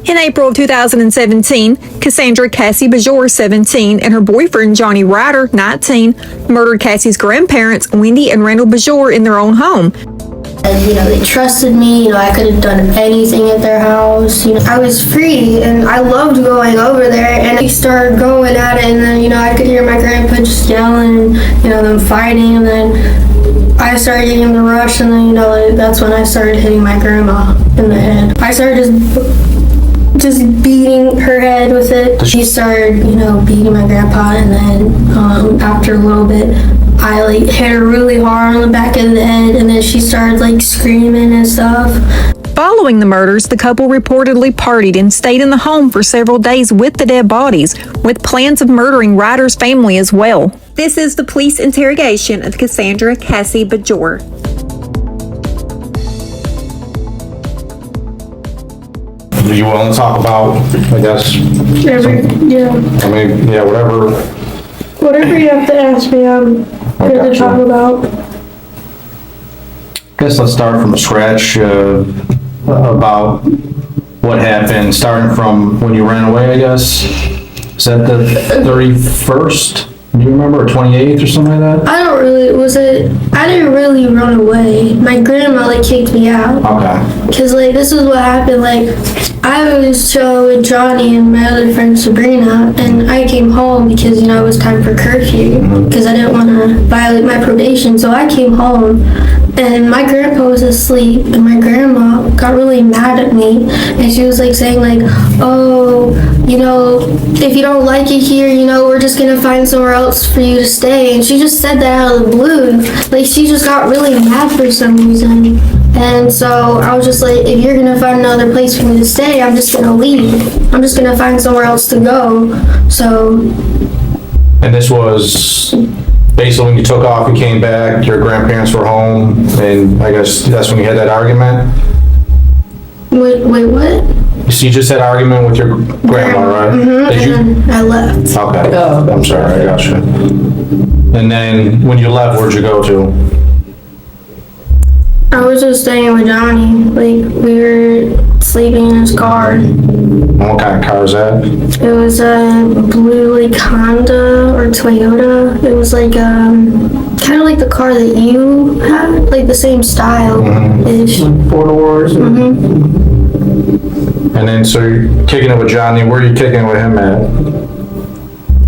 In April of 2017, Cassandra Cassie Bjorge, 17, and her boyfriend Johnny Ryder, 19, murdered Cassie's grandparents, Wendy and Randall Bjorge, in their own home. And, they trusted me, I could have done anything at their house. I was free, and I loved going over there, and we started going at it, and then, I could hear my grandpa just yelling, them fighting, and then I started getting the rush, and then, that's when I started hitting my grandma in the head. I started just beating her head with it. She started, beating my grandpa, and then after a little bit, I hit her really hard on the back of the head, and then she started screaming and stuff. Following the murders, the couple reportedly partied and stayed in the home for several days with the dead bodies, with plans of murdering Ryder's family as well. This is the police interrogation of Cassandra Cassie Bjorge. Are you willing to talk about, I guess? Whatever. Whatever you have to ask me, I'm good to talk about. I guess let's start from scratch about what happened, starting from when you ran away, I guess. Is that the 31st? Do you remember, or 28th or something like that? I didn't really run away. My grandma, kicked me out. Okay. Because, this is what happened, I was chilling with Johnny and my other friend Sabrina, and I came home because, it was time for curfew, because I didn't want to violate my probation, so I came home, and my grandpa was asleep, and my grandma got really mad at me, and she was, saying, oh, if you don't like it here, we're just gonna find somewhere else for you to stay, and she just said that out of the blue, she just got really mad for some reason. And so I was just if you're gonna find another place for me to stay, I'm just gonna leave. I'm just gonna find somewhere else to go. So. And this was basically when you took off, you came back, your grandparents were home, and I guess that's when you had that argument? Wait, what? So you just had argument with your grandma, right? Mm-hmm, I left. Okay, I'm sorry, I got you. And then when you left, where'd you go to? I was just staying with Johnny. We were sleeping in his car. What kind of car is that? It was a blue Honda or Toyota. It was kind of like the car that you had, the same style-ish. 4 doors. Mm-hmm. And then so you're kicking it with Johnny. Where are you kicking it with him at?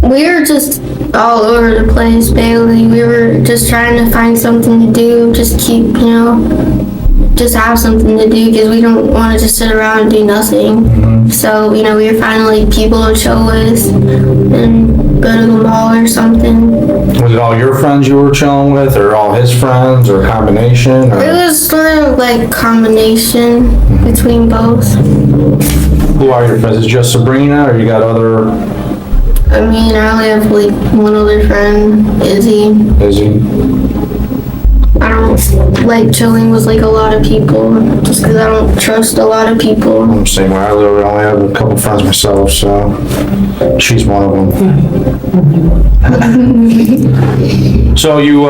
We were just all over the place, Bailey. We were just trying to find something to do, just keep, just have something to do, because we don't want to just sit around and do nothing. Mm-hmm. So, we were finding people to chill with and go to the mall or something. Was it all your friends you were chilling with, or all his friends, or a combination? Or? It was sort of combination between both. Who are your friends? Is it just Sabrina, or you got other? I only have one other friend, Izzy. I don't like chilling with a lot of people, just because I don't trust a lot of people. I'm the same way. I literally only have a couple friends myself, so she's one of them. So you,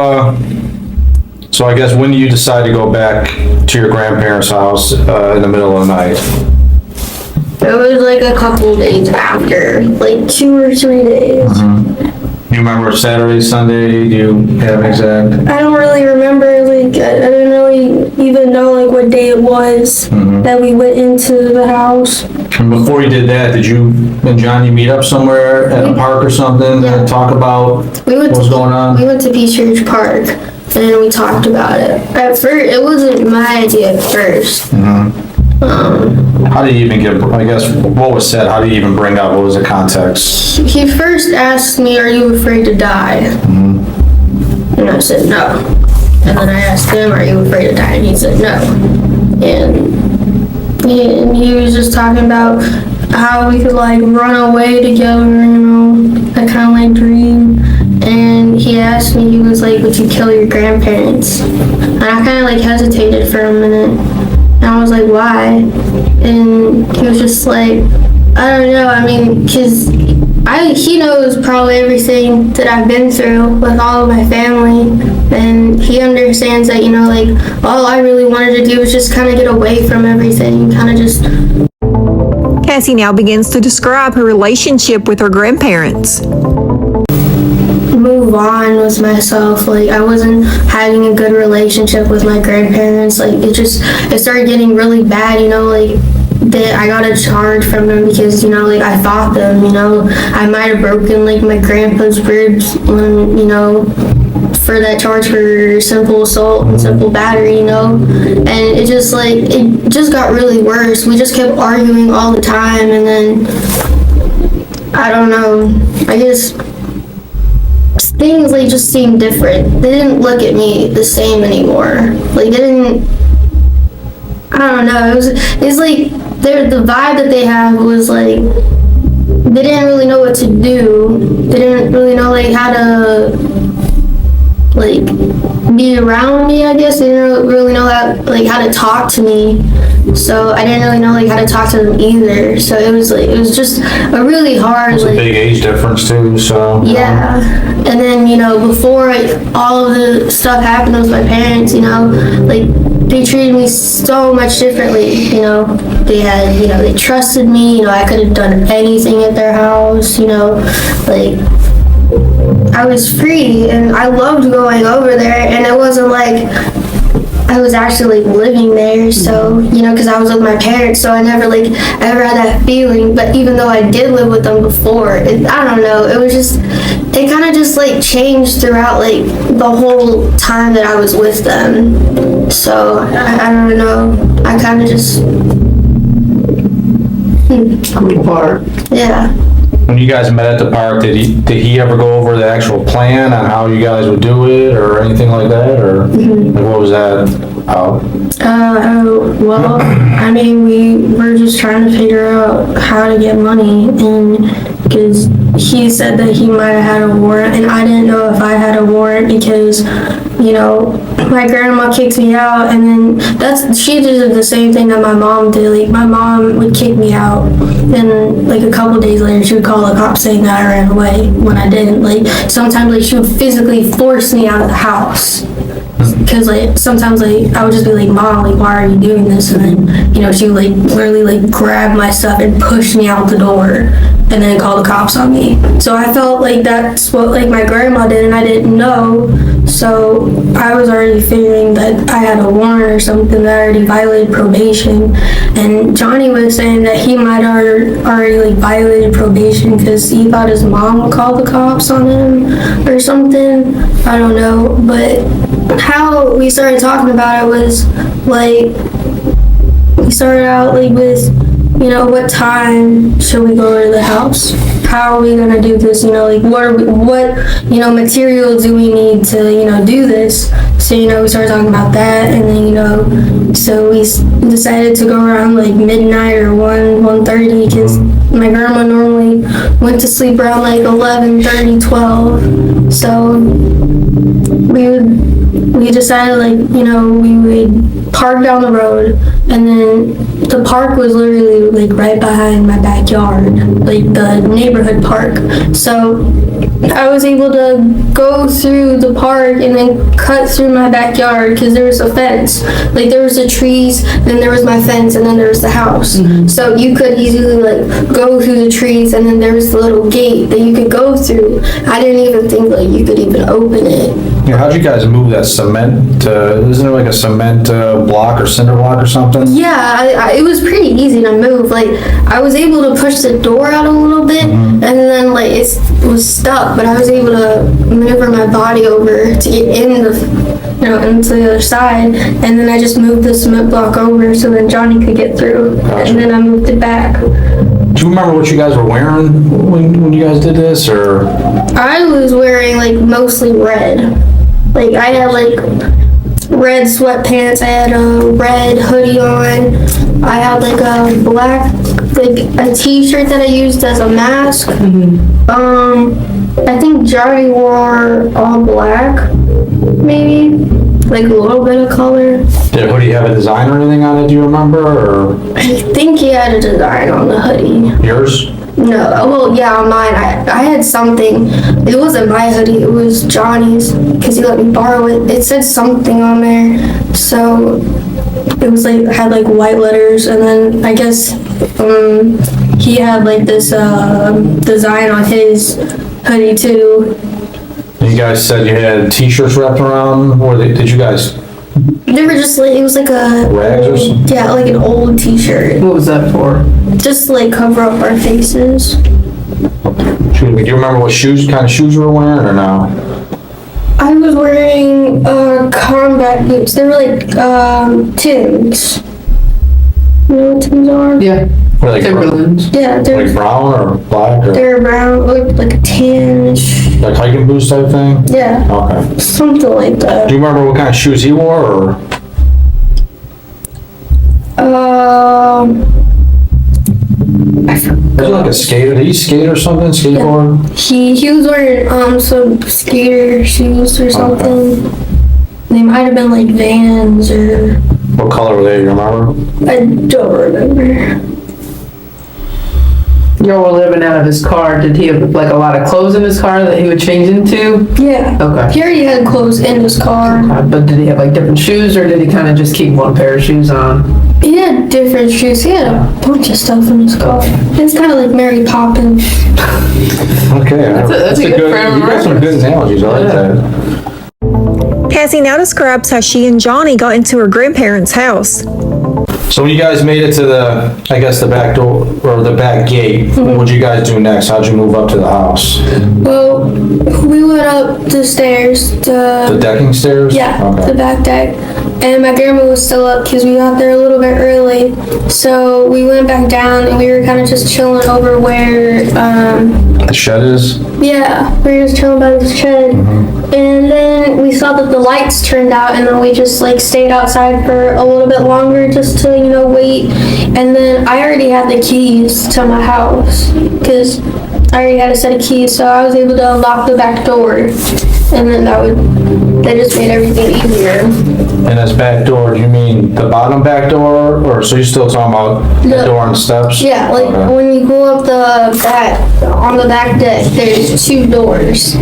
so I guess when do you decide to go back to your grandparents' house in the middle of the night? It was a couple days after, 2 or 3 days. Mm-hmm. You remember Saturday, Sunday? Do you have exact? I don't really remember, I didn't really even know what day it was that we went into the house. And before you did that, did you and Johnny meet up somewhere at a park or something and talk about what's going on? We went to Peace Ridge Park, and we talked about it. At first, it wasn't my idea at first. Mm-hmm. How did you even get, I guess, what was said? How did you even bring up, what was the context? He first asked me, are you afraid to die? Mm-hmm. And I said, no. And then I asked him, are you afraid to die? And he said, no. And he was just talking about how we could run away together, I kind of dream. And he asked me, he was would you kill your grandparents? And I kind of hesitated for a minute. And I was why? And he was just I don't know, because he knows probably everything that I've been through with all of my family, and he understands that, all I really wanted to do was just kind of get away from everything, kind of just... Cassie now begins to describe her relationship with her grandparents. Move on with myself. Like, I wasn't having a good relationship with my grandparents. Like, it started getting really bad, like, that I got a charge from them because, like, I fought them, I might have broken, like, my grandpa's ribs when, for that charge for simple assault and simple battery, and it just got really worse. We just kept arguing all the time, and then, I don't know, I guess things, like, just seemed different. They didn't look at me the same anymore. Like, they didn't, I don't know, it's like, the vibe that they have was, like, they didn't really know what to do. They didn't really know, like, how to, like, be around me, I guess. They didn't really know how to talk to me. So I didn't really know, like, how to talk to them either. So it was just a really hard, It's a big age difference too, so. Yeah. And then, before all of the stuff happened with my parents, like, they treated me so much differently, They had, they trusted me, I could have done anything at their house, like, I was free and I loved going over there, and it wasn't like I was actually, like, living there, so, because I was with my parents, so I never, like, ever had that feeling. But even though I did live with them before, I don't know, it kind of just, like, changed throughout, like, the whole time that I was with them. So, I don't know, I kind of just, yeah. When you guys met at the park, did he ever go over the actual plan on how you guys would do it or anything like that, or what was that about? Well, I mean, we were just trying to figure out how to get money, and because he said that he might have had a warrant, and I didn't know if I had a warrant because, my grandma kicked me out, and then she did the same thing that my mom did. Like, my mom would kick me out, and, like, a couple days later she would call the cops saying that I ran away when I didn't. Like, sometimes, like, she would physically force me out of the house. Because, like, sometimes, like, I would just be like, Mom, like, why are you doing this? And then, she would, like, literally, like, grab my stuff and push me out the door and then call the cops on me. So I felt like that's what, like, my grandma did, and I didn't know. So I was already figuring that I had a warrant or something, that I already violated probation. And Johnny was saying that he might have already, like, violated probation because he thought his mom would call the cops on him or something. I don't know. But how we started talking about it was, like, we started out, like, with, what time should we go to the house? How are we gonna do this? Like, what material do we need to, do this? So, we started talking about that, and then, so we decided to go around, like, midnight or 1:30, because my grandma normally went to sleep around, like, 11:30, 12. So we decided, like, we would park down the road, and then the park was literally, like, right behind my backyard, like the neighborhood park. So I was able to go through the park and then cut through my backyard because there was a fence. Like, there was the trees, then there was my fence, and then there was the house. So you could easily, like, go through the trees, and then there was the little gate that you could go through. I didn't even think, like, you could even open it. Yeah, how'd you guys move that cement? Isn't there like a cement block or cinder block or something? Yeah, it was pretty easy to move. Like, I was able to push the door out a little bit, and then, like, it was stuck, but I was able to maneuver my body over to get into the other side, and then I just moved the cement block over so then Johnny could get through, and then I moved it back. Do you remember what you guys were wearing when you guys did this, or? I was wearing, like, mostly red. Like, I had, like, red sweatpants, I had a red hoodie on, I had, like, a black, like, a t-shirt that I used as a mask. I think Johnny wore all black, maybe, like, a little bit of color. Did the hoodie have a design or anything on it, do you remember, or? I think he had a design on the hoodie. Yours? No, well, yeah, on mine, I had something. It wasn't my hoodie, it was Johnny's, because he let me borrow it. It said something on there, so it was like, had like white letters, and then I guess he had like this design on his hoodie too. You guys said you had t-shirts wrapped around, or did you guys, They were just like, it was like a rags or something? yeah, like an old t-shirt, What was that for? just to like cover up our faces. Excuse me, do you remember what kind of shoes you were wearing, or no? I was wearing combat boots. They were like Tims. You know what Tims are? Yeah. Were they Timberlands. Yeah, like brown or black, or they're brown, looked like a tan-ish. like hiking boots type thing? Yeah, Okay. something like that. Do you remember what kind of shoes he wore, or? I forgot. Was he like a skater? Did he skate or something? Skateboard? He was wearing some skater shoes or something. They might have been like Vans or What color were they? You remember? I don't remember. You were living out of his car. Did he have like a lot of clothes in his car that he would change into? Yeah. Okay. He already had clothes in his car. But did he have like different shoes, or did he kind of just keep one pair of shoes on? He had different shoes. He had a bunch of stuff in his car. It's kind of like Mary Poppins. Okay. That's a good frame of You got some good reference. analogies. I like that. Cassie now describes how she and Johnny got into her grandparents' house. So when you guys made it to the back door, or the back gate, what'd you guys do next? How'd you move up to the house? Well, we went up the stairs. The decking stairs? Yeah, Okay. the back deck. And my grandma was still up because we got there a little bit early. So we went back down and we were kind of just chilling over where, The shed is? yeah, we were just chilling by the shed. And then we saw that the lights turned out and then we just like stayed outside for a little bit longer just to, wait. And then I already had the keys to my house because I already had a set of keys. So I was able to unlock the back door. And then that just made everything easier. And this back door, do you mean the bottom back door, or so you're still talking about the door on the steps? Yeah, like Okay. when you go up the back, on the back deck, there's two doors.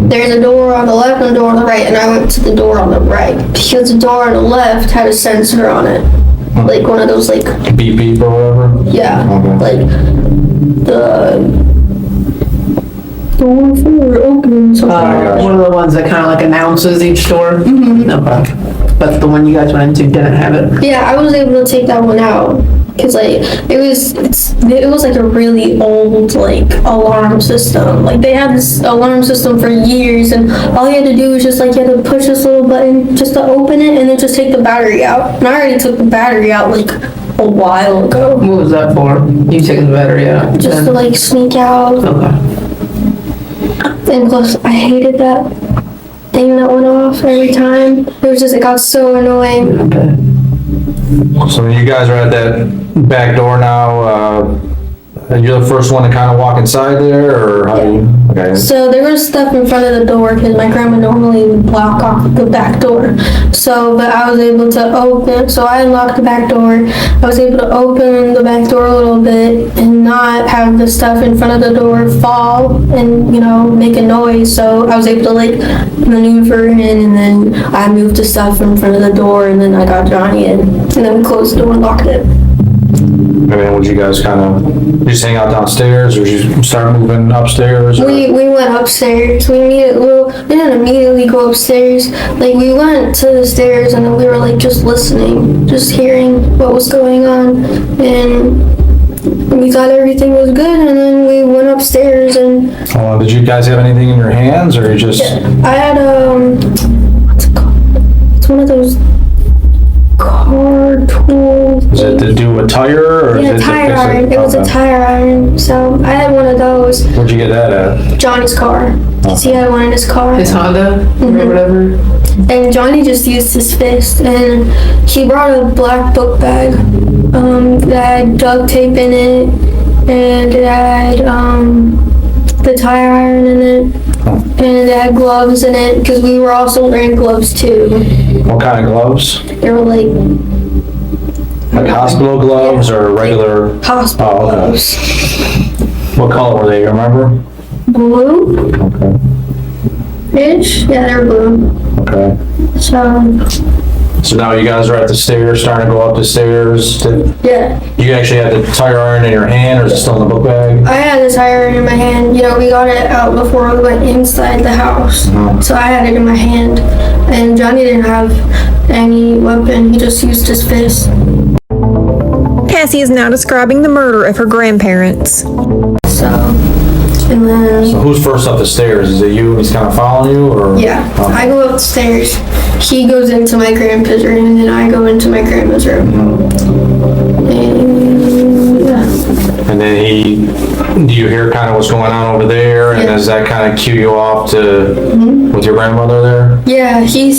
There's a door on the left and a door on the right, and I went to the door on the right because the door on the left had a sensor on it. Like one of those, like, Beep beep or whatever? yeah, Okay. like the door for opening something. One of the ones that kind of like announces each door? Mm-hmm. Okay. But the one you guys went into didn't have it? Yeah, I was able to take that one out. Cause like, it was like a really old like alarm system. Like they had this alarm system for years and all you had to do was just like, you had to push this little button just to open it and then just take the battery out. And I already took the battery out like a while ago. What was that for? You taking the battery out? Just to like sneak out. Okay. And plus, I hated that thing that went off every time. It got so annoying. Okay. So you guys are at that back door now, and you're the first one to kind of walk inside there, or how do you? Okay. So there was stuff in front of the door because my grandma normally would block off the back door. So, but I was able to open, so I unlocked the back door. I was able to open the back door a little bit and not have the stuff in front of the door fall and, make a noise. So I was able to like maneuver in and then I moved the stuff in front of the door and then I got Johnny in and then we closed the door and locked it. I mean, would you guys kind of just hang out downstairs, or you start moving upstairs? Or? We went upstairs. We didn't immediately go upstairs. Like we went to the stairs and then we were like just listening, just hearing what was going on, and we thought everything was good. And then we went upstairs and Did you guys have anything in your hands, or you just? I had what's it called? It's one of those car tools. Is it to do a tire, or Yeah, is it to tire fix iron. It was a Okay. tire iron. So I had one of those. Where'd you get that at? Johnny's car. He had one in his car. His Honda or whatever? And Johnny just used his fist, and he brought a black book bag that had duct tape in it, and it had the tire iron in it, and it had gloves in it, because we were also wearing gloves too. What kind of gloves? They were like Like hospital gloves or regular? hospital Oh, okay. gloves. What color were they? You remember? Blue-ish? Okay. Yeah, they were blue. Okay. So, So now you guys are at the stairs, starting to go up the stairs. Yeah. You actually had the tire iron in your hand, or is it still in the book bag? I had the tire iron in my hand. You know, we got it out before we went inside the house. So I had it in my hand. And Johnny didn't have any weapon. He just used his fist. Cassie is now describing the murder of her grandparents. So, and then... So who's first up the stairs? Is it you and he's kind of following you, or? Yeah, I go up the stairs. He goes into my grandpa's room, and then I go into my grandma's room. And yeah. And then do you hear kind of what's going on over there? And Yeah. does that kind of cue you off to, with your grandmother there? Yeah, he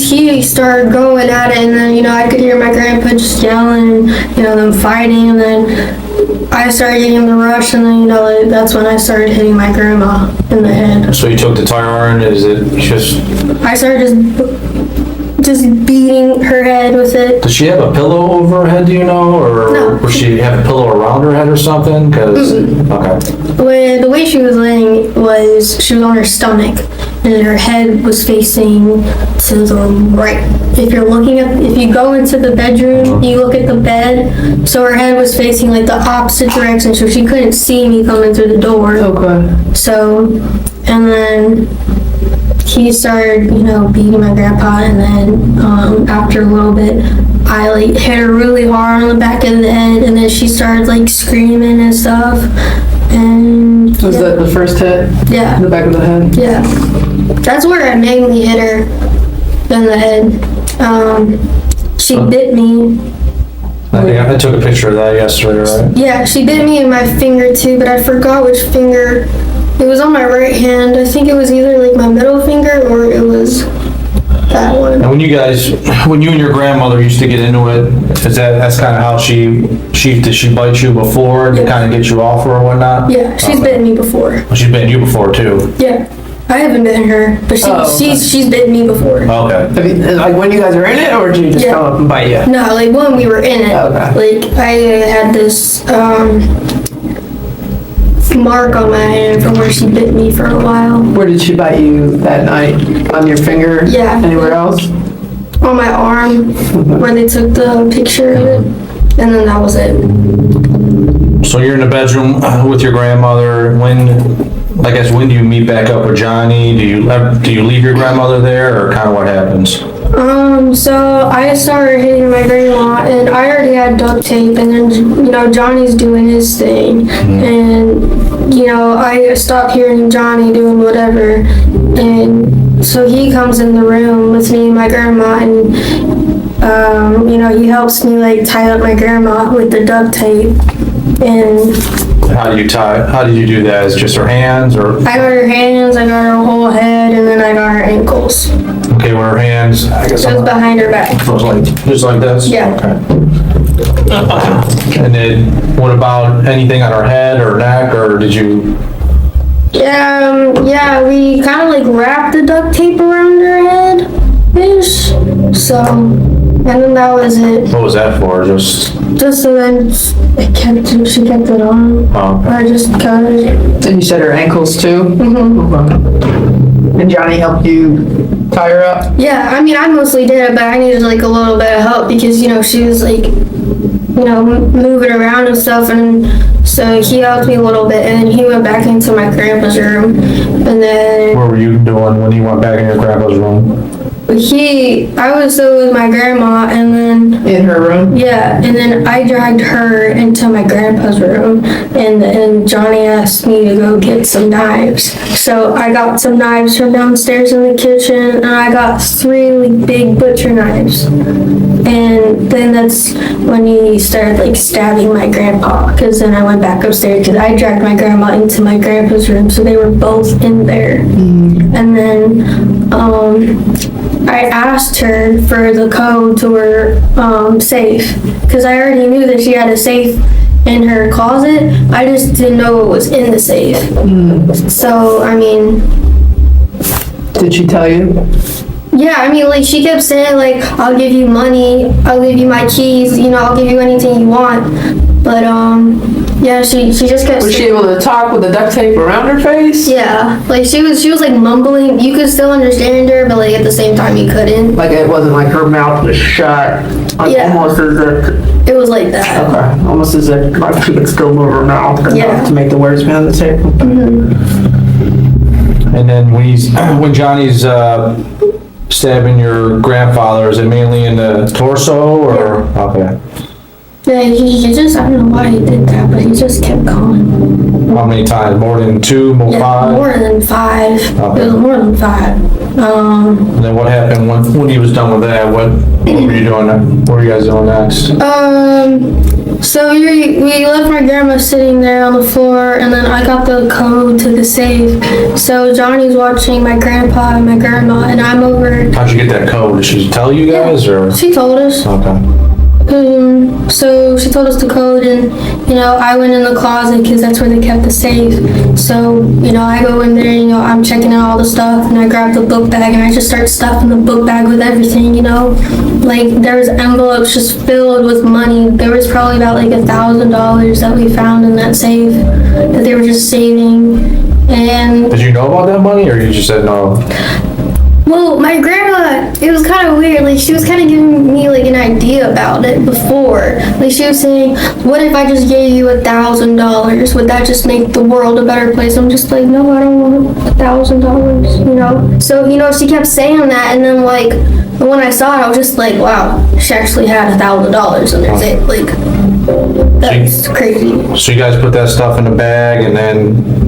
started going at it, and then, you know, I could hear my grandpa just yelling, you know, them fighting, and then I started getting the rush, and then, you know, like, that's when I started hitting my grandma in the head. So you took the tire iron, is it just, I started just beating her head with it. does she have a pillow over her head, do you know? Or No. does she have a pillow around her head or something? Cause, okay. The way she was laying was, she was on her stomach, and her head was facing to the right. If you go into the bedroom, you look at the bed, so her head was facing like the opposite direction, so she couldn't see me coming through the door. Okay. So, and then he started, you know, beating my grandpa, and then after a little bit, I like hit her really hard on the back of the head, and then she started like screaming and stuff. And Was that the first hit? yeah, In the back of the head? yeah, that's where I mainly hit her in the head. She bit me. I took a picture of that yesterday, right? Yeah, she bit me in my finger too, but I forgot which finger. It was on my right hand. I think it was either like my middle finger or it was that one. And when you and your grandmother used to get into it, that's kind of how did she bite you before to kind of get you off her or whatnot? Yeah, she's bitten me before. Well, she's bitten you before too. Yeah, I haven't bitten her, but she's bitten me before. Okay. I mean, like when you guys are in it, or did you just Yeah. come up and bite you? No, like when we were in it, Okay. like I had this mark on my hand from where she bit me for a while. Where did she bite you that night? On your finger? Yeah. Anywhere else? On my arm, where they took the picture of it, and then that was it. So you're in the bedroom with your grandmother. When do you meet back up with Johnny? Do you leave your grandmother there, or kind of what happens? So I started hitting my grandma, and I already had duct tape, and then, you know, Johnny's doing his thing, and, you know, I stopped hearing Johnny doing whatever, and so he comes in the room with me and my grandma, and, you know, he helps me, like, tie up my grandma with the duct tape, and How did you do that? Is it just her hands, or? I got her hands, I got her whole head, and then I got her ankles. Okay, with her hands, I guess. Just behind her back. So it's like, just like this? Yeah. Okay. And then, what about anything on her head or neck, or did you? Yeah, we kind of like wrapped the duct tape around her head-ish. So, and then that was it. What was that for? Just So then she kept it on. Oh, okay. I just cut it. And you said her ankles too? Mm-hmm. And Johnny helped you tie her up? Yeah, I mean, I mostly did it, but I needed like a little bit of help because, you know, she was like, you know, moving around and stuff, and so he helped me a little bit, and then he went back into my grandpa's room, and then what were you doing when you went back in your grandpa's room? I was still with my grandma, and then In her room? yeah, and then I dragged her into my grandpa's room, and Johnny asked me to go get some knives. So I got some knives from downstairs in the kitchen, and I got 3 like, big butcher knives. And then that's when he started like stabbing my grandpa, because then I went back upstairs because I dragged my grandma into my grandpa's room, so they were both in there. And then I asked her for the code to her safe, because I already knew that she had a safe in her closet. I just didn't know what was in the safe. So, I mean... Did she tell you? Yeah, I mean, like, she kept saying, like, I'll give you money, I'll give you my keys, you know, I'll give you anything you want. But, Yeah, she just kept. Was she able to talk with the duct tape around her face? Yeah, like she was like mumbling. You could still understand her, but like at the same time you couldn't. Like it wasn't like her mouth was shut. Like Yeah. almost as if. It was like that. Okay. Almost as if like she could still move her mouth enough to make the words be on the tape. And then when Johnny's stabbing your grandfather, is it mainly in the torso or? Okay. Yeah, he just, I don't know why he did that, but he just kept going. How many times? More than two? More Yeah, five? more than 5. Okay. It was more than 5. And then what happened when he was done with that? What were you doing? What were you guys doing next? So we left my grandma sitting there on the floor, and then I got the code to the safe. So Johnny's watching my grandpa and my grandma, and I'm over. How'd you get that code? Did she tell you guys or? She told us. Okay. So she told us the code, and I went in the closet because that's where they kept the safe. So I go in there, I'm checking out all the stuff, and I grab the book bag and I just start stuffing the book bag with everything. Like there was envelopes just filled with money. There was probably about like $1,000 that we found in that safe that they were just saving. And Did you know about that money or you just said no? well, my grandma, it was kind of weird. Like, she was kind of giving me, like, an idea about it before. Like, she was saying, what if I just gave you $1,000? Would that just make the world a better place? I'm just like, no, I don't want $1,000, So, she kept saying that, and then, like, when I saw it, I was just like, wow, she actually had $1,000 in there. Like, that's crazy. So you guys put that stuff in a bag and then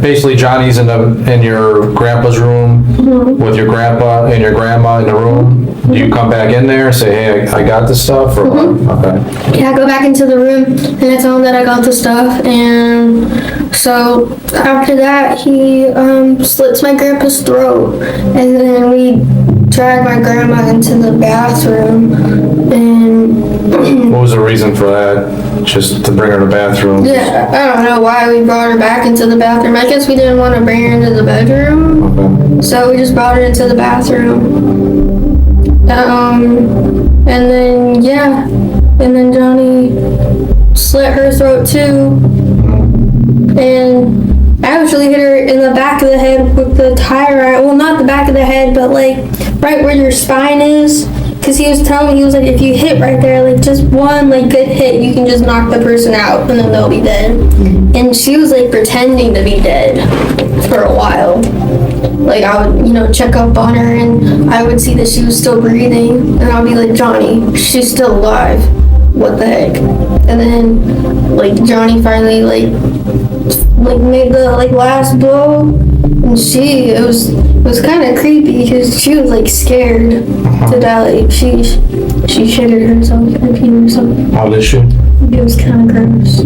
basically Johnny's in your grandpa's room with your grandpa and your grandma in the room. Do you come back in there and say, hey, I got this stuff? Or what? Okay. Yeah, I go back into the room and I tell him that I got the stuff, and so after that he slits my grandpa's throat, and then we drag my grandma into the bathroom, and What was the reason for that? Just to bring her to the bathroom? yeah, I don't know why we brought her back into the bathroom. I guess we didn't want to bring her into the bedroom, Okay. so we just brought her into the bathroom. And then Johnny slit her throat too, and I actually hit her in the back of the head with the tire iron. Well, not the back of the head, but like right where your spine is. Cause he was telling me, he was like, if you hit right there, like just one like good hit, you can just knock the person out and then they'll be dead. And she was like pretending to be dead for a while. Like I would, check up on her and I would see that she was still breathing, and I'll be like, Johnny, she's still alive. What the heck? And then like Johnny finally like made the like last blow, and it was kind of creepy because she was like scared to die. Like she shitted herself and peed herself. How did she? It was kind of gross.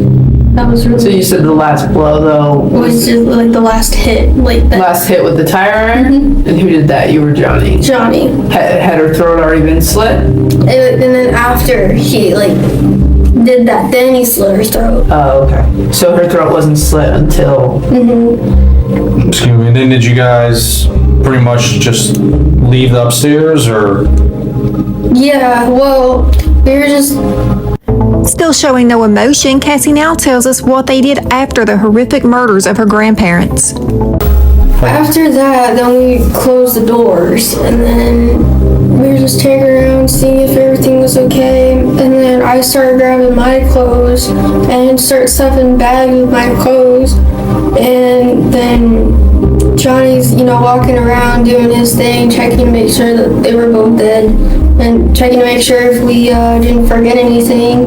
That was really. So you said the last blow though was just like the last hit, like that. Last hit with the tire iron? And who did that? You were Johnny. Johnny. Had her throat already been slit? And then after he like did that, then he slit her throat. Oh, okay. So her throat wasn't slit until. Excuse me. And then did you guys pretty much just leave the upstairs or? Yeah, well, we were just. Still showing no emotion, Cassie now tells us what they did after the horrific murders of her grandparents. After that, then we closed the doors, and then we were just taking around, seeing if everything was okay. And then I started grabbing my clothes and start stuffing bags with my clothes. And then Johnny's, walking around doing his thing, checking to make sure that they were both dead, and checking to make sure if we didn't forget anything.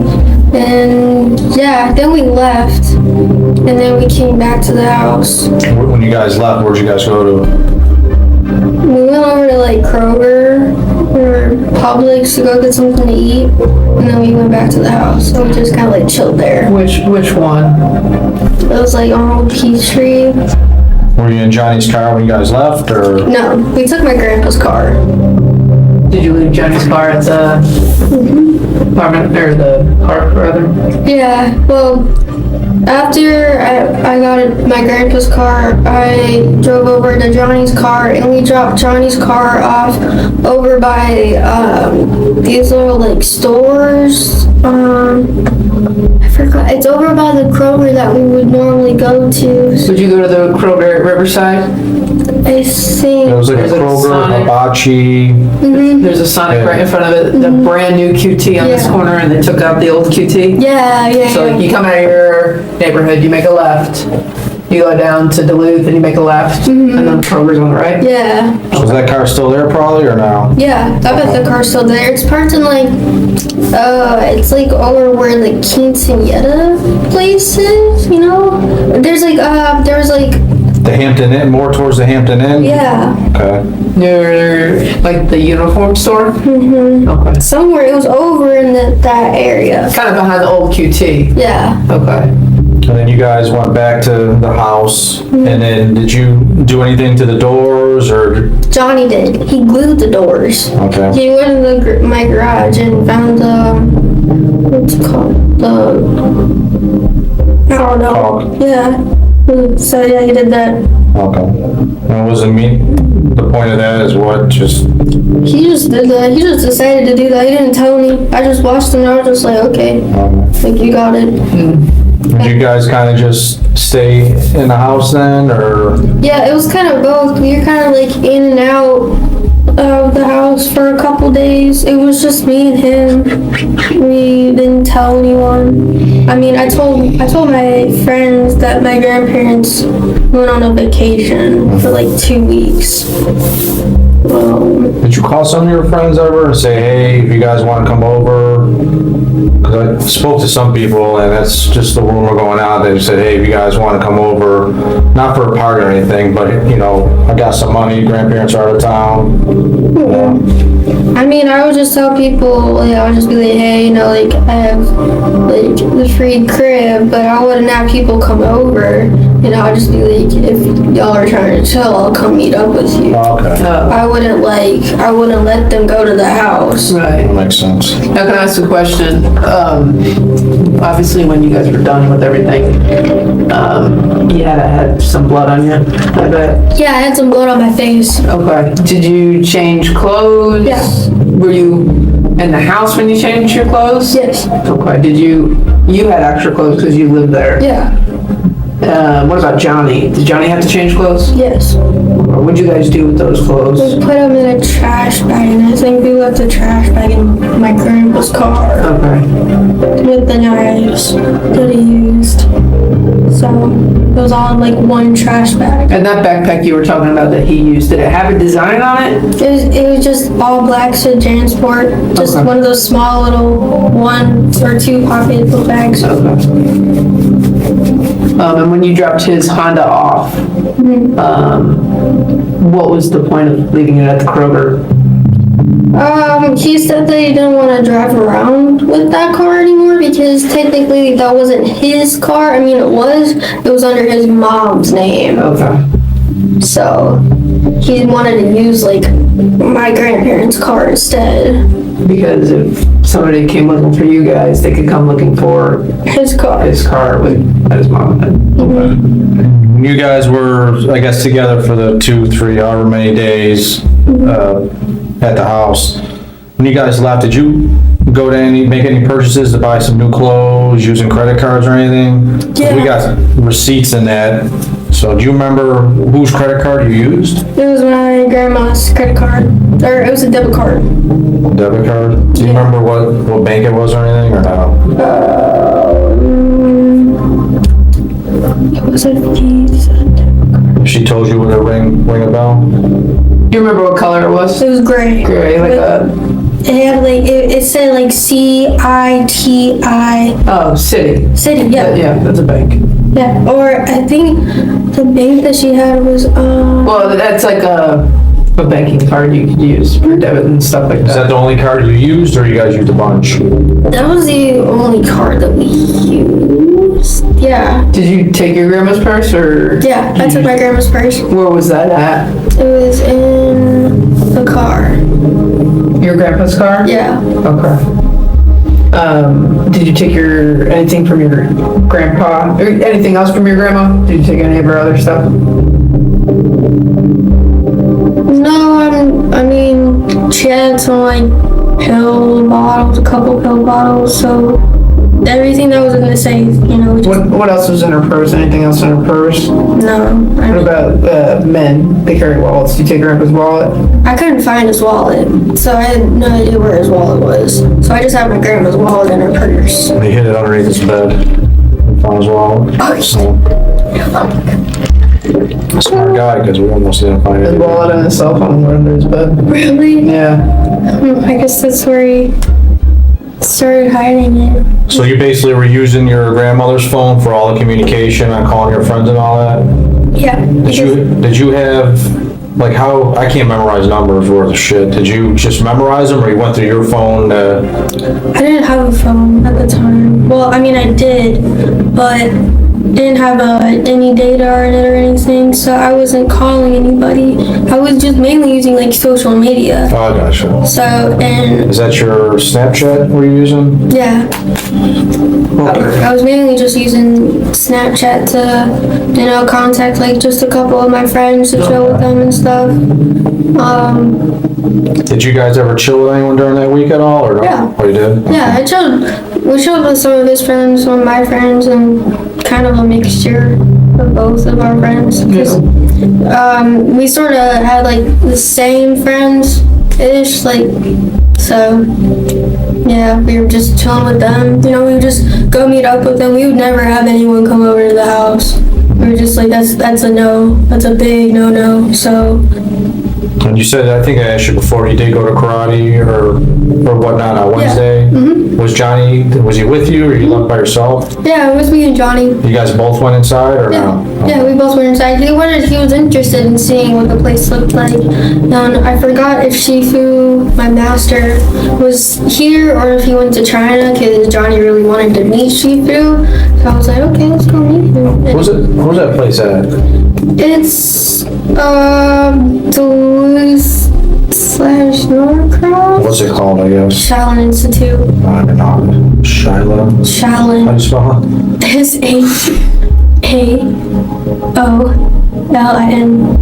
And yeah, then we left, and then we came back to the house. When you guys left, where'd you guys go to? We went over to like Kroger or Publix to go get something to eat, and then we went back to the house. So we just kind of like chilled there. Which one? It was like on Old Peachtree. Were you in Johnny's car when you guys left or? No, we took my grandpa's car. Did you leave Johnny's car at the apartment or the park rather? Yeah, well, After I got my grandpa's car, I drove over to Johnny's car and we dropped Johnny's car off over by these little like stores. I forgot. It's over by the Kroger that we would normally go to. Would you go to the Kroger at Riverside? I think. It was like a There's a Kroger, Sonic. Hibachi. There's a Sonic right in front of it, the brand new QT on this Yeah. corner, and they took out the old QT. Yeah. So like, you come out of your neighborhood, you make a left, you go down to Duluth, and you make a left, and then Kroger's on the right. Yeah. So is that car still there probably or no? Yeah, I bet the car's still there. It's parked in like, it's like over where the quinceañera place is, you know? There's like, there's like, The Hampton Inn, more towards the Hampton Inn? yeah, Okay. Near like the uniform store. Okay. somewhere, it was over in that area. Kind of behind the old QT. Yeah. Okay. And then you guys went back to the house, and then did you do anything to the doors or? Johnny did. He glued the doors. Okay. He went in my garage and found what's it called? I don't know. Caulk. Yeah. So yeah, he did that. Okay. And was it the point of that is what, just, He just did that. He just decided to do that. He didn't tell me. I just watched him and I was just like, okay, like you got it. did you guys kind of just stay in the house then, or? Yeah, it was kind of both. We were kind of like in and out of the house for a couple days. It was just me and him. We didn't tell anyone. I mean, I told my friends that my grandparents went on a vacation for like 2 weeks. Did you call some of your friends ever and say, hey, if you guys want to come over? Because I spoke to some people, and that's just the rumor going out. They said, hey, if you guys want to come over, not for a party or anything, but, you know, I got some money, grandparents are out of town. I mean, I would just tell people, like, I would just be like, hey, you know, like, I have, like, the free crib, but I wouldn't have people come over. You know, I'd just be like, if y'all are trying to chill, I'll come meet up with you. Okay, I wouldn't let them go to the house. Right. that makes sense. Now, can I ask a question? Obviously, when you guys were done with everything, you had some blood on you, I bet. Yeah, I had some blood on my face. Okay. Did you change clothes? Yeah. Were you in the house when you changed your clothes? Yes. Okay. Did you had extra clothes because you lived there? Yeah. What about Johnny? Did Johnny have to change clothes? Yes. What'd you guys do with those clothes? Just put them in a trash bag, and I think we left the trash bag in my grandpa's car Okay. with the knives that he used. So it was all in like one trash bag. And that backpack you were talking about that he used, did it have a design on it? It was just all black Sid Jansport, just Okay. one of those small little 1 or 2 pocket book bags. Okay. And when you dropped his Honda off, what was the point of leaving it at the Kroger? He said that he didn't want to drive around with that car anymore because technically that wasn't his car. I mean, it was under his mom's name. Okay. So he wanted to use like my grandparents' car instead. Because if somebody came looking for you guys, they could come looking for His car. his car that his mom had. Okay. You guys were, I guess, together for the 2, 3, however many days, at the house. When you guys left, did you go to make any purchases to buy some new clothes, using credit cards or anything? 'Cause Yeah. we got receipts in that. So do you remember whose credit card you used? It was my grandma's credit card, or it was a debit card. Debit card? Do you remember what bank it was or anything, or no? It was a Visa debit card. She told you what a ring a bell? Do you remember what color it was? It was gray. Gray, like a, It had like it said like CITI City. City. Yeah. Yeah, that's a bank. Yeah. Or I think the bank that she had was Well, that's like a banking card you could use for debit and stuff like Is that that. the only card you used, or you guys used a bunch? that was the only card that we used. Yeah. Did you take your grandma's purse or? Yeah. I took my grandma's purse. Where was that at? It was in the car. Your grandpa's car? Yeah. Okay. Did you take anything from your grandpa, or anything else from your grandma? Did you take any of her other stuff? No, I mean, she had some like pill bottles, a couple pill bottles, so everything that was in the safe, you know. What else was in her purse? Anything else in her purse? No. What about men? They carry wallets. Did you take grandpa's wallet? I couldn't find his wallet, so I had no idea where his wallet was. So I just had my grandma's wallet in her purse. They hid it underneath his bed. Found his wallet. Oh, So, smart guy, because we almost didn't find His it. wallet and his cell phone were under his bed. really? Yeah. I guess that's where he started hiding it. So you basically were using your grandmother's phone for all the communication and calling your friends and all that? Yeah. Did you have, like, how, I can't memorize numbers worth of shit. Did you just memorize them, or you went through your phone to? I didn't have a phone at the time. Well, I mean, I did, but didn't have any data on it or anything, so I wasn't calling anybody. I was just mainly using like social media. Oh, I gotcha. So, and Is that your Snapchat were you using? yeah, I was mainly just using Snapchat to, you know, contact like just a couple of my friends to chill with them and stuff. Did you guys ever chill with anyone during that week at all, or no? Yeah. Oh, you did? Yeah, we chilled with some of his friends, some of my friends, and kind of a mixture of both of our friends. 'Cause, we sort of had like the same friends-ish, like, so, yeah, we were just chilling with them. You know, we would just go meet up with them. We would never have anyone come over to the house. We were just like, that's a no. That's a big no-no, so. And you said, I think I asked you before, you did go to karate or whatnot on Wednesday? Was he with you, or you left by yourself? Yeah, it was me and Johnny. You guys both went inside, or no? Yeah, we both went inside. He was interested in seeing what the place looked like. And I forgot if Shifu, my master, was here or if he went to China, because Johnny really wanted to meet Shifu. So I was like, okay, let's go meet him. What was that place at? It's, Duluth/Norcross? What's it called, I guess? Shaolin Institute. I don't know. Shiloh? How Shaolin. do you spell it? SHAOLIN.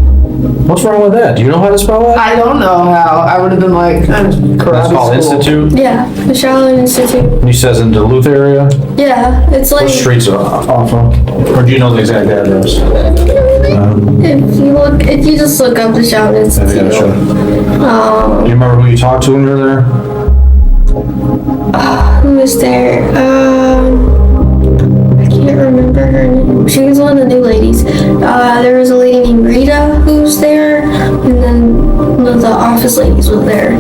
What's wrong with that? Do you know how to spell that? I don't know how. I would have been like, karate That's called school. Institute? Yeah, the Shaolin Institute. You says in Duluth area? Yeah, it's like, What streets are off of? Or do you know the exact address? if you just look up the Shaolin Yeah, Institute. sure. Do you remember who you talked to when you were there? Who was there? I can't remember her name. She was one of the new ladies. There was a lady named Rita who was there, and then one of the office ladies was there.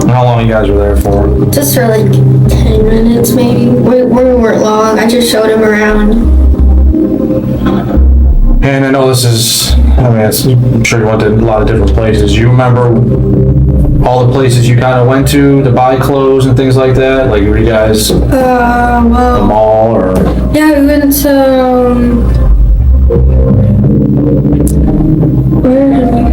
How long you guys were there for? Just for like 10 minutes maybe. We weren't long. I just showed him around. And I know this is, I'm sure you went to a lot of different places. Do you remember all the places you kind of went to buy clothes and things like that? Like, were you guys the Well, mall, or? yeah, we went to, where did we go?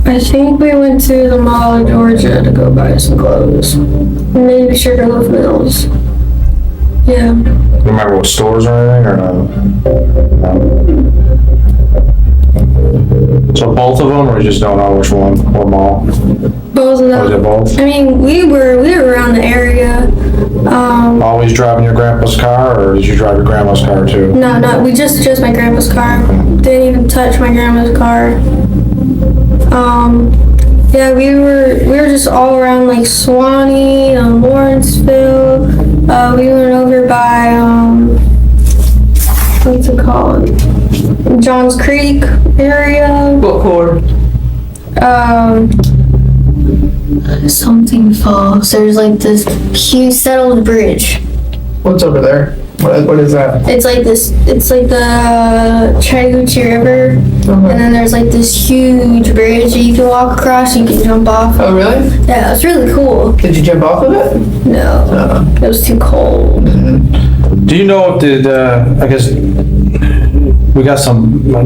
I think we went to the Mall of Georgia to go buy some clothes. Maybe Sugarloaf Mills. Yeah. You remember what stores or anything, or no? So both of them, or you just don't know which one, what mall? Both of Or was it them. both? I mean, we were around the area. Always driving your grandpa's car, or did you drive your grandma's car too? No, we just my grandpa's car. Didn't even touch my grandma's car. Yeah, we were just all around like Swanee, Lawrenceville. We went over by what's it called? Johns Creek area. What core? Something falls. There's like this huge settled bridge. What's over there? What is that? It's like the Chattahoochee River, and then there's like this huge bridge that you can walk across, you can jump off. Oh, really? Yeah, it's really cool. Did you jump off of it? No, it was too cold. Do you know if I guess, we got a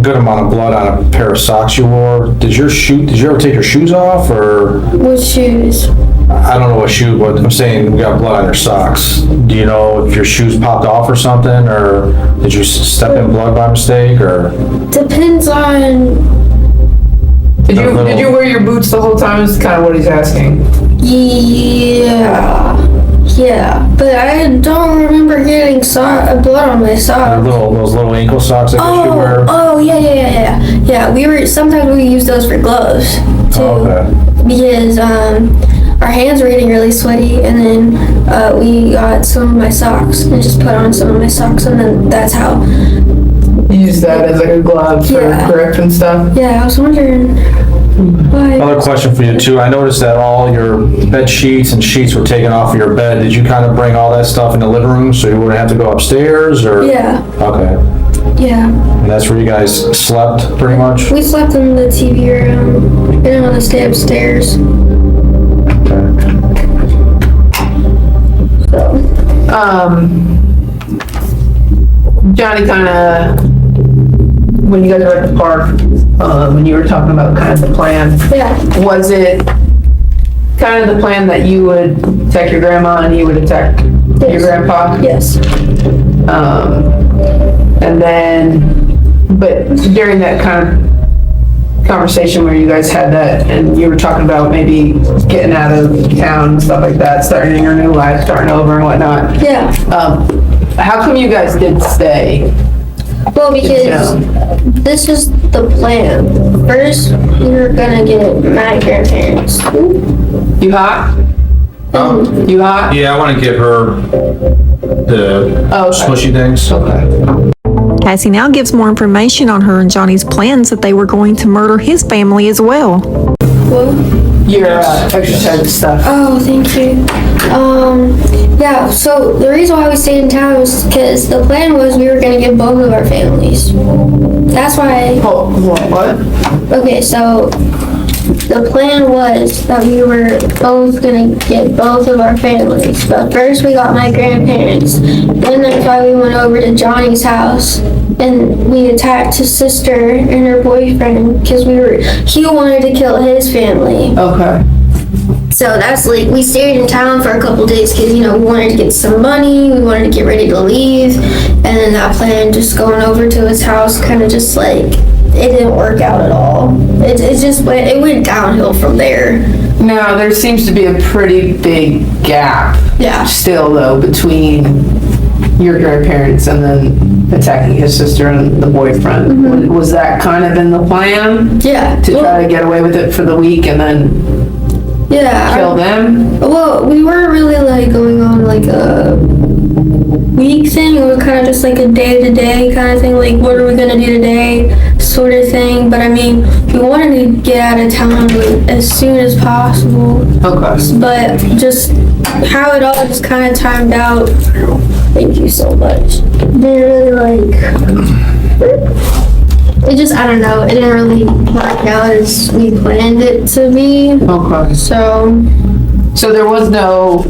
good amount of blood on a pair of socks you wore. Did you ever take your shoes off, or? What shoes? I don't know what shoe, but I'm saying we got blood on your socks. Do you know if your shoes popped off or something, or did you step in blood by mistake, or? Depends on. Did you wear your boots the whole time? Is kind of what he's asking. Yeah, but I don't remember getting blood on my socks. Those little ankle socks that you wear? Oh, yeah. Yeah, sometimes we use those for gloves, too. Okay. Because, our hands were getting really sweaty, and then, we got some of my socks, and just put on some of my socks, and then that's how. You use that as like a glove for grip and stuff? Yeah, I was wondering why. Another question for you too. I noticed that all your bed sheets and sheets were taken off of your bed. Did you kind of bring all that stuff in the living room so you wouldn't have to go upstairs, or? Yeah. Okay. Yeah. And that's where you guys slept pretty much? We slept in the TV room. We didn't want to stay upstairs. Johnny kind of, when you guys were at the park, when you were talking about kind of the plan, was it kind of the plan that you would attack your grandma and he would attack your grandpa? Yes. And then, but during that kind of conversation where you guys had that and you were talking about maybe getting out of town and stuff like that, starting your new life, starting over and whatnot. Yeah. How come you guys did stay? Well, because this is the plan. First, we were gonna get my grandparents. You hot? You hot? Yeah, I want to give her the smushy things. Okay. Cassie now gives more information on her and Johnny's plans that they were going to murder his family as well. Your exercise stuff. Oh, thank you. Yeah, so the reason why we stayed in town was because the plan was we were gonna get both of our families. That's why. Oh, what? Okay, so the plan was that we were both gonna get both of our families. But first we got my grandparents. Then that's why we went over to Johnny's house and we attacked his sister and her boyfriend because he wanted to kill his family. Okay. So that's like, we stayed in town for a couple days because, we wanted to get some money, we wanted to get ready to leave, and then that plan just going over to his house kind of just like, it didn't work out at all. It went downhill from there. Now, there seems to be a pretty big gap. Yeah. Still though, between your grandparents and then attacking his sister and the boyfriend. Mm-hmm. Was that kind of in the plan? Yeah. To try to get away with it for the week and then kill them? Well, we weren't really like going on like a week thing. It was kind of just like a day-to-day kind of thing, like what are we gonna do today sort of thing. But I mean, we wanted to get out of town as soon as possible. Okay. But just how it all just kind of timed out. Thank you so much. Didn't really it just, I don't know, it didn't really work out as we planned it to be. Okay. So there was no,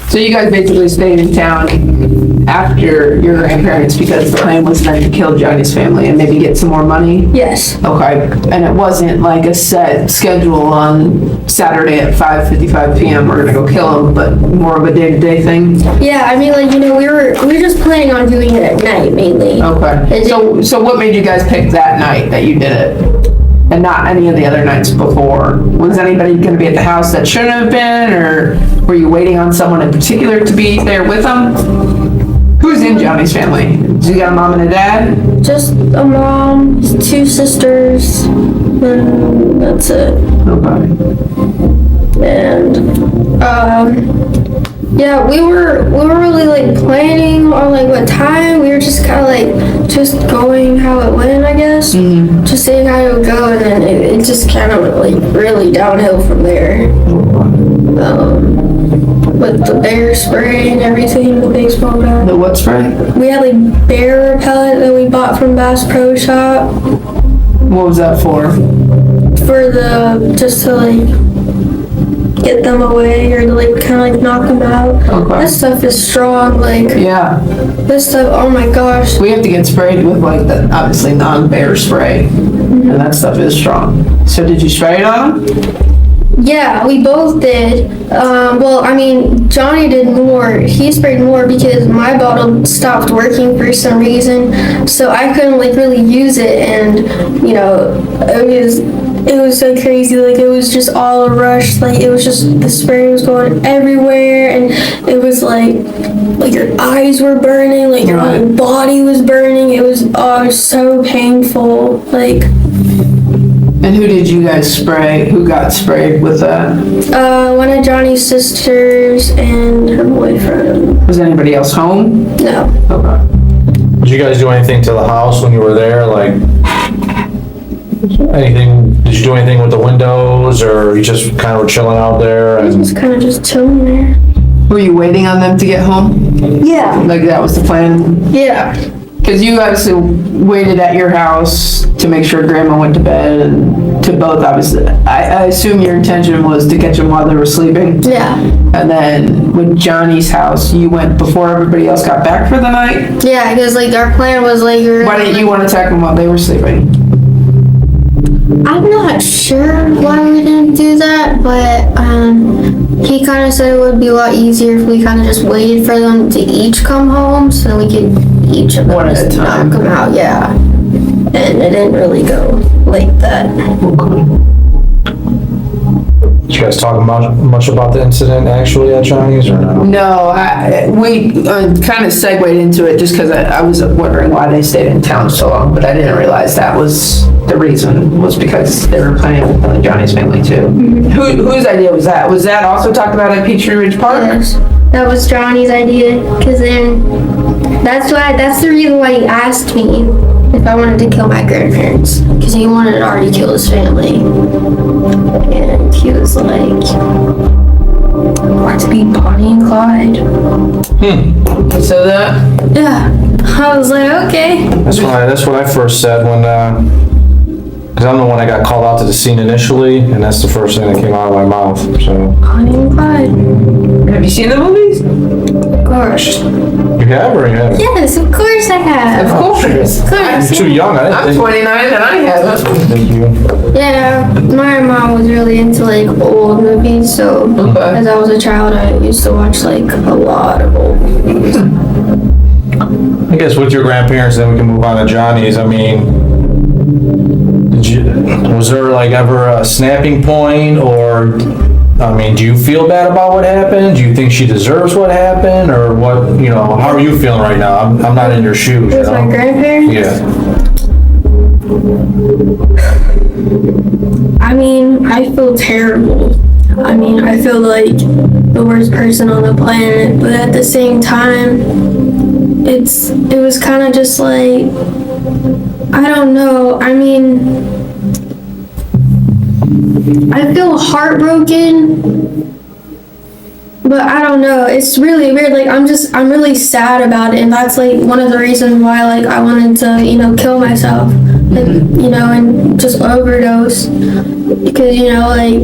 so you guys basically stayed in town after your grandparents because the plan was then to kill Johnny's family and maybe get some more money? yes. Okay, and it wasn't like a set schedule on Saturday at 5:55 p.m. we're gonna go kill him, but more of a day-to-day thing? Yeah, I mean, like, we were just planning on doing it at night mainly. Okay, so what made you guys pick that night that you did it? And not any of the other nights before? Was anybody gonna be at the house that shouldn't have been, or were you waiting on someone in particular to be there with them? Who's in Johnny's family? Do you got a mom and a dad? Just a mom, 2 sisters, and that's it. Okay. And yeah, we were really like planning on like what time. We were just kind of like just going how it went, I guess. Mm-hmm. Just seeing how it would go, and then it just kind of went like really downhill from there. With the bear spray and everything, the baseball bat. The what spray? We had like bear repellent that we bought from Bass Pro Shop What was that for? for just to like get them away or to like kind kind of like knock them out. Okay. That stuff is strong. Like Yeah, this stuff. Oh my gosh. we have to get sprayed with like the obviously non-bear spray, and that stuff is strong. So did you spray it on them? Yeah, we both did. Well, I mean, Johnny did more. He sprayed more because my bottle stopped working for some reason, so I couldn't like really use it, and you know, it was so crazy. Like it was just all a rush. Like it was just the spray was going everywhere, and it was like your eyes were burning, like your whole body was burning. It was so painful. Like. And who did you guys spray? Who got sprayed with that? One of Johnny's sisters and her boyfriend. Was anybody else home? No. Okay. Did you guys do anything to the house when you were there? Like, did you do anything with the windows, or you just kind of were chilling out there? I was kind of just chilling there. Were you waiting on them to get home? Yeah. Like that was the plan? Yeah. Because you obviously waited at your house to make sure Grandma went to bed, and to both obviously. I assume your intention was to catch them while they were sleeping. Yeah. And then with Johnny's house, you went before everybody else got back for the night? Yeah, because like our plan was like. Why didn't you want to attack them while they were sleeping? I'm not sure why we didn't do that, but he kind of said it would be a lot easier if we kind of just waited for them to each come home, so then we could each of them One at just a time. knock them out. Yeah. And it didn't really go like that. Did you guys talk much about the incident actually at Johnny's, or no? No, we kind of segued into it just because I was wondering why they stayed in town so long, but I didn't realize that was the reason, was because they were planning with Johnny's family too. Whose idea was that? Was that also talked about at Peachtree Ridge Park? Yes. That was Johnny's idea, because then that's the reason why he asked me if I wanted to kill my grandparents, because he wanted to already kill his family. And he was like, I want to be Bonnie and Clyde. So that, Yeah. I was like, okay. That's what I first said when, because I'm the one that got called out to the scene initially, and that's the first thing that came out of my mouth, so. Bonnie and Clyde. have you seen the movies? Of course. You have or you haven't? Yes, of course I have. Of course. Of course. You're too young, I I'm didn't 29 and I haven't. think you. Yeah, my mom was really into like old movies, so as I was a child, I used to watch like a lot of old movies. I guess with your grandparents, then we can move on to Johnny's. I mean, was there like ever a snapping point, or, I mean, do you feel bad about what happened? Do you think she deserves what happened, or what, how are you feeling right now? I'm not in your shoes, With my grandparents? Yeah. I mean, I feel terrible. I mean, I feel like the worst person on the planet, but at the same time, it was kind of just like, I don't know. I mean, I feel heartbroken, but I don't know. It's really weird. Like, I'm really sad about it, and that's like one of the reasons why like I wanted to, kill myself, and just overdose, because like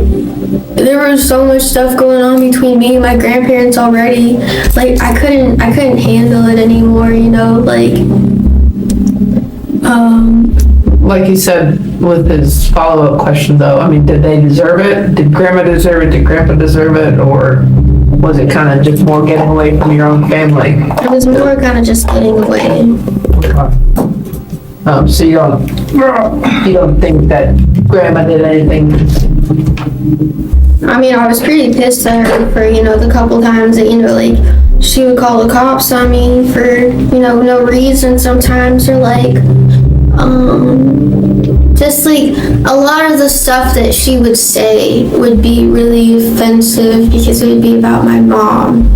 there was so much stuff going on between me and my grandparents already. Like I couldn't handle it anymore, Like you said with his follow-up question though, I mean, did they deserve it? Did Grandma deserve it? Did Grandpa deserve it? Or was it kind of just more getting away from your own family? It was more kind of just getting away. So you don't think that Grandma did anything? I mean, I was pretty pissed at her for, the couple times that, she would call the cops on me for, no reason sometimes, or just a lot of the stuff that she would say would be really offensive because it would be about my mom.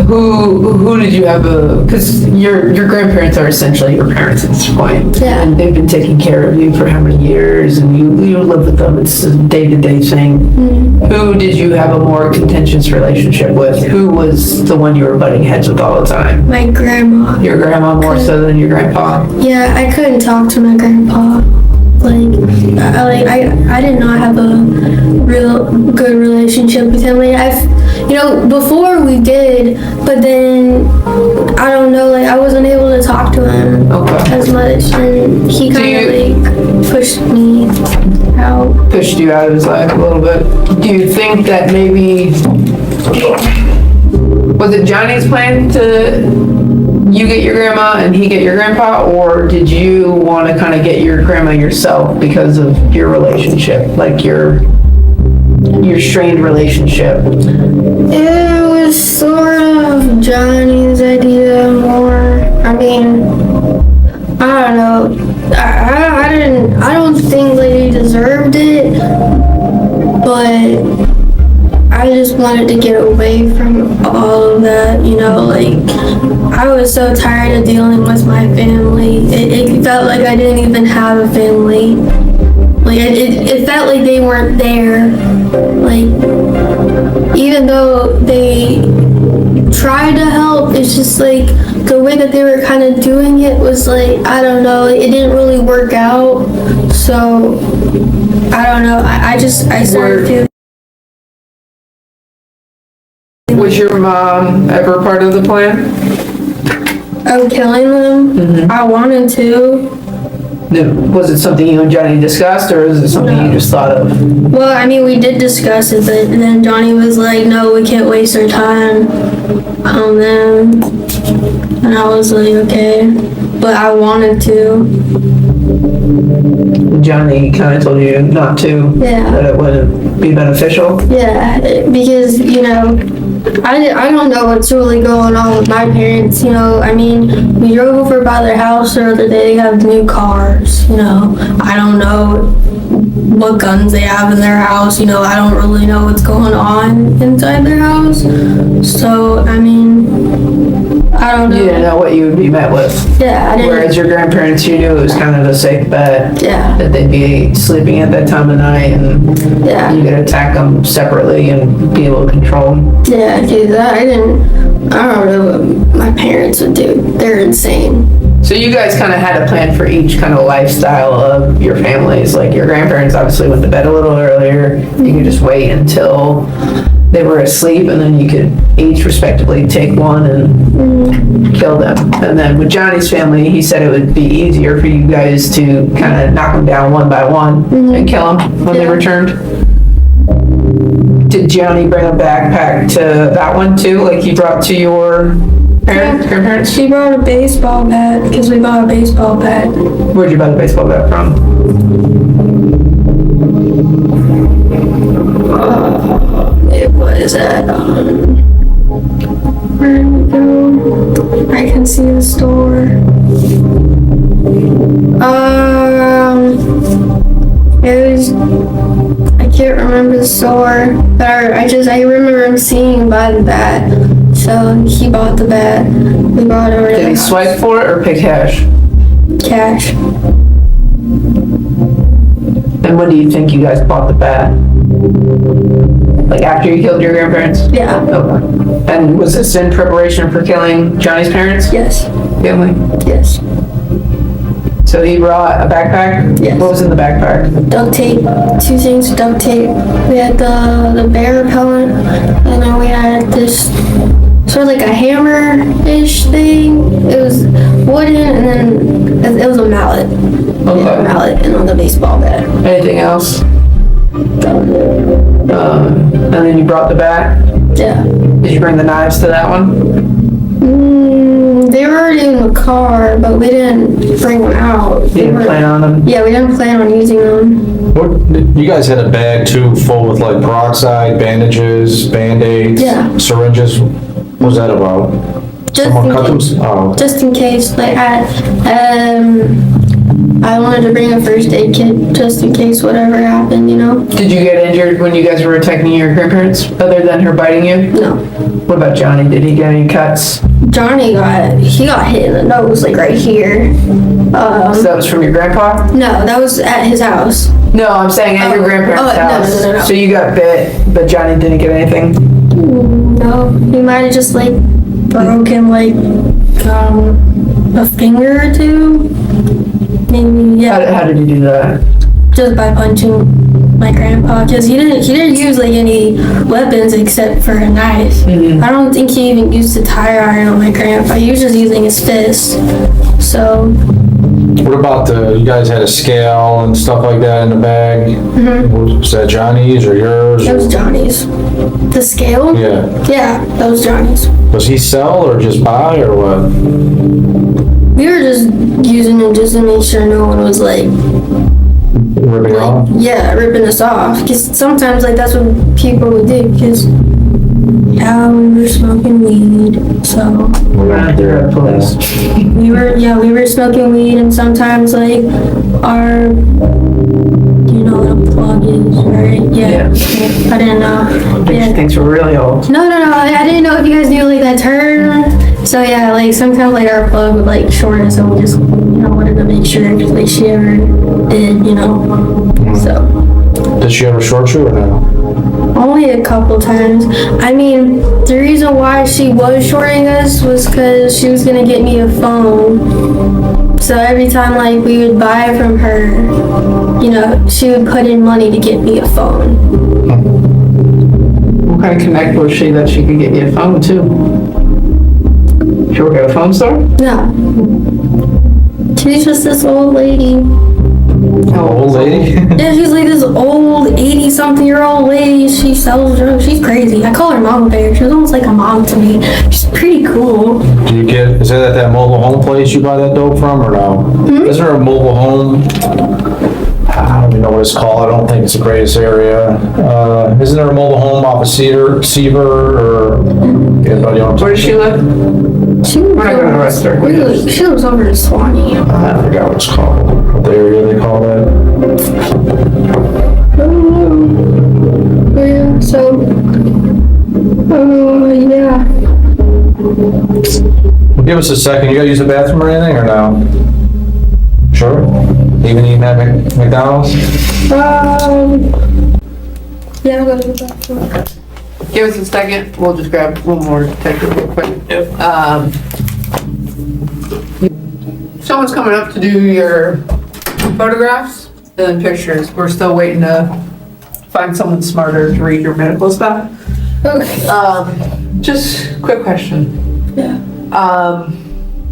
Who did you have because your grandparents are essentially your parents at this point. Yeah. And they've been taking care of you for how many years, and you live with them. It's a day-to-day thing. Mm-hmm. Who did you have a more contentious relationship with? Who was the one you were butting heads with all the time? My grandma. Your grandma more so than your grandpa? Yeah, I couldn't talk to my grandpa. I did not have a real good relationship with him. Before we did, but then I don't know, I wasn't able to talk to him as much, and he kind of pushed me out. Pushed you out of his life a little bit. Do you think that maybe, was it Johnny's plan to you get your grandma and he get your grandpa, or did you want to kind of get your grandma yourself because of your relationship, like your strained relationship? It was sort of Johnny's idea more. I mean, I don't know. I don't think he deserved it, but I just wanted to get away from all of that, I was so tired of dealing with my family. It felt like I didn't even have a family. It felt like they weren't there. Even though they tried to help, it's just the way that they were kind of doing it was I don't know, it didn't really work out. So, I don't know, I started to. Was your mom ever part of the plan? Of killing them? Mm-hmm. I wanted to. Was it something you and Johnny discussed, or is it something you just thought of? Well, I mean, we did discuss it, but then Johnny was like, no, we can't waste our time on them. And I was like, okay. But I wanted to. Johnny kind of told you not to? Yeah. That it wouldn't be beneficial? Yeah, because, I don't know what's really going on with my parents, I mean, we drove over by their house the other day, they have new cars, I don't know what guns they have in their house, I don't really know what's going on inside their house, so, I mean, I don't know. You didn't know what you would be met with. Yeah, I didn't. Whereas your grandparents, you knew it was kind of a safe bet. Yeah. That they'd be sleeping at that time of night, and you could attack them separately and be able to control them. Yeah, because I don't know what my parents would do. They're insane. So you guys kind of had a plan for each kind of lifestyle of your families. Like your grandparents obviously went to bed a little earlier. You could just wait until they were asleep, and then you could each respectively take one and kill them. And then with Johnny's family, he said it would be easier for you guys to kind of knock them down one by one and kill them when they returned. Did Johnny bring a backpack to that one too, like he brought to your grandparents? She brought a baseball bat because we bought a baseball bat. Where'd you buy the baseball bat from? It was at, where did we go? I can see the store. It was, I can't remember the store, but I remember him seeing by the bat. So he bought the bat. We brought it over to Did he swipe for it or pay cash? Cash. And when do you think you guys bought the bat? Like after you killed your grandparents? Yeah. Okay. And was this in preparation for killing Johnny's parents? Yes. Family? Yes. So he brought a backpack? Yes. What was in the backpack? Duct tape. 2 things of duct tape. We had the bear repellent, and then we had this sort of like a hammer-ish thing. It was wooden, and then it was a mallet. Okay. Yeah, a mallet and on the baseball bat. Anything else? That was it. And then you brought the bat? Yeah. Did you bring the knives to that one? They were already in the car, but we didn't bring them out. You didn't plan on them? Yeah, we didn't plan on using them. You guys had a bag too, full with like peroxide, bandages, Band-Aids, Yeah. syringes. What was that about? Someone cut them? Oh. Just in case, I wanted to bring a first aid kit just in case whatever happened, Did you get injured when you guys were attacking your grandparents, other than her biting you? No. What about Johnny? Did he get any cuts? Johnny got hit in the nose, right here. So that was from your grandpa? No, that was at his house. No, I'm saying at your grandparents' house. No. So you got bit, but Johnny didn't get anything? No, he might have just broken a finger or two. Maybe, yeah. How did he do that? just by punching my grandpa, because he didn't use like any weapons except for a knife. I don't think he even used a tire iron on my grandpa. He was just using his fist. So. What about you guys had a scale and stuff like that in the bag? Was that Johnny's or yours? That was Johnny's. The scale? Yeah. Yeah, that was Johnny's. Does he sell or just buy or what? We were just using it just to make sure no one was like, Ripping off? yeah, ripping us off. Because sometimes like that's what people would do. Because we were smoking weed, so They're at police. we were smoking weed, and sometimes like our, you know what a plug is, right? Yeah. I didn't know. Yeah. Thinks we're really old. No, I didn't know if you guys knew like that term. So yeah, like sometimes like our plug would like short us, and we just wanted to make sure if like she ever did, So. Did she ever short you or no? Only a couple times. I mean, the reason why she was shorting us was because she was gonna get me a phone. So every time like we would buy from her, she would put in money to get me a phone. What kind of connect was she that she could get you a phone too? She work at a phone store? No. She's just this old lady. Old lady? Yeah, she's like this old 80-something-year-old lady. She sells drugs. She's crazy. I call her Mama Bear. She was almost like a mom to me. She's pretty cool. Is that at that mobile home place you buy that dope from or no? Is there a mobile home? I don't even know what it's called. I don't think it's the greatest area. Isn't there a mobile home off of Seaver or anybody on? Where does she live? We're not gonna arrest her. She lives over in Swanee. I forgot what it's called. What area they call that? Yeah, so, yeah. Well, give us a second. You gotta use the bathroom or anything or no? Sure. Even eating at McDonald's? Yeah, I'll go to the bathroom. Give us a second. We'll just grab one more detective real quick. Someone's coming up to do your photographs and then pictures. We're still waiting to find someone smarter to read your medical stuff. Okay. Just quick question. Yeah.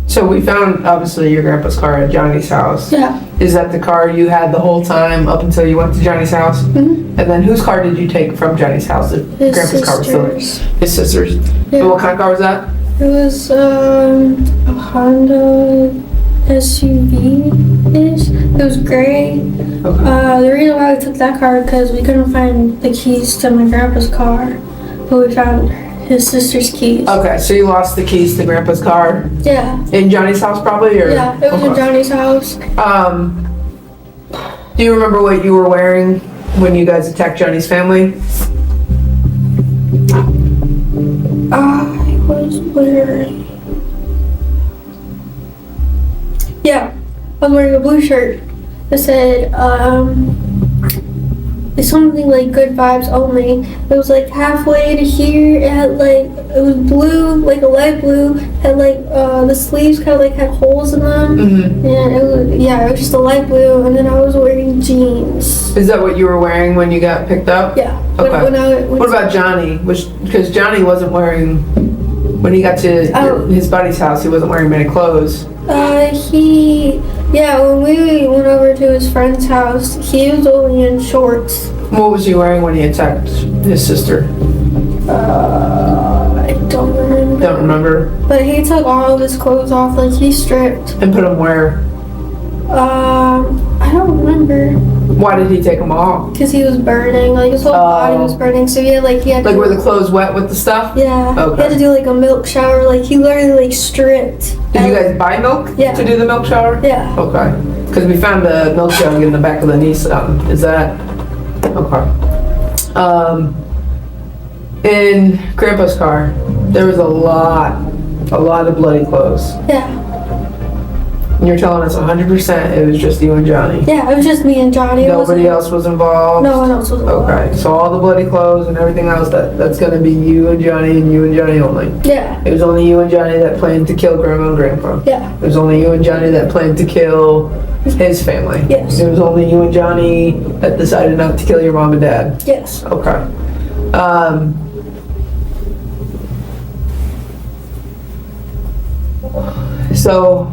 So we found obviously your grandpa's car at Johnny's house. Yeah. Is that the car you had the whole time up until you went to Johnny's house? And then whose car did you take from Johnny's house? If His grandpa's car was still there? sister's. His sister's. Yeah. And what kind of car was that? It was a Honda SUV-ish. It was gray. Okay. The reason why we took that car because we couldn't find the keys to my grandpa's car, but we found his sister's keys. Okay, so you lost the keys to grandpa's car Yeah. in Johnny's house probably, or? Yeah, it was in Johnny's house. Do you remember what you were wearing when you guys attacked Johnny's family? I was wearing... Yeah, I was wearing a blue shirt that said, it's something like good vibes only. It was like halfway to here. It had like, it was blue, like a light blue. Had like, the sleeves kind of like had holes in them. And it was just a light blue. And then I was wearing jeans. Is that what you were wearing when you got picked up? Yeah. Okay. What about Johnny? Because Johnny wasn't wearing, when he got to his buddy's house, he wasn't wearing many clothes. When we went over to his friend's house, he was only in shorts. What was he wearing when he attacked his sister? I don't remember. Don't remember. But he took all of his clothes off, like he stripped. And put them where? I don't remember. Why did he take them off? Because he was burning, like his whole body was burning. So he had Like were the clothes wet with the stuff? Yeah. Okay. He had to do like a milk shower. Like he literally like stripped. Did you guys buy milk to do the milk shower? Yeah. Okay. Because we found a milk jug in the back of the Nissan. Is that okay? In Grandpa's car, there was a lot of bloody clothes. Yeah. You're telling us 100% it was just you and Johnny? Yeah, it was just me and Johnny. Nobody else was involved? No one else was involved. Okay, so all the bloody clothes and everything else, that's gonna be you and Johnny only? Yeah. It was only you and Johnny that planned to kill Grandma and Grandpa? Yeah. It was only you and Johnny that planned to kill his family? Yes. It was only you and Johnny that decided not to kill your mom and dad? Yes. Okay. So,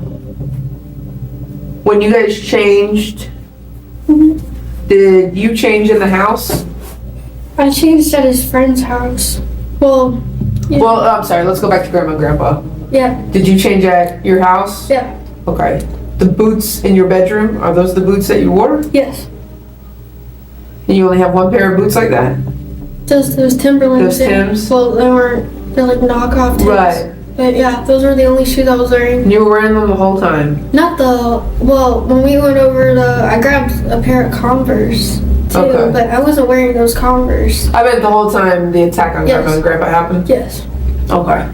when you guys changed, did you change in the house? I changed at his friend's house. Well, yeah. Well, I'm sorry, let's go back to Grandma and Grandpa. Yeah. Did you change at your house? Yeah. Okay. The boots in your bedroom, are those the boots that you wore? Yes. And you only have one pair of boots like that? Those Timberlands. Those Tims? Well, they're like knockoff Tims. Right. But yeah, those were the only shoes I was wearing. And you were wearing them the whole time? When we went over I grabbed a pair of Converse too, Okay. but I wasn't wearing those Converse. I meant the whole time the attack on Grandma and Grandpa happened? Yes. Okay.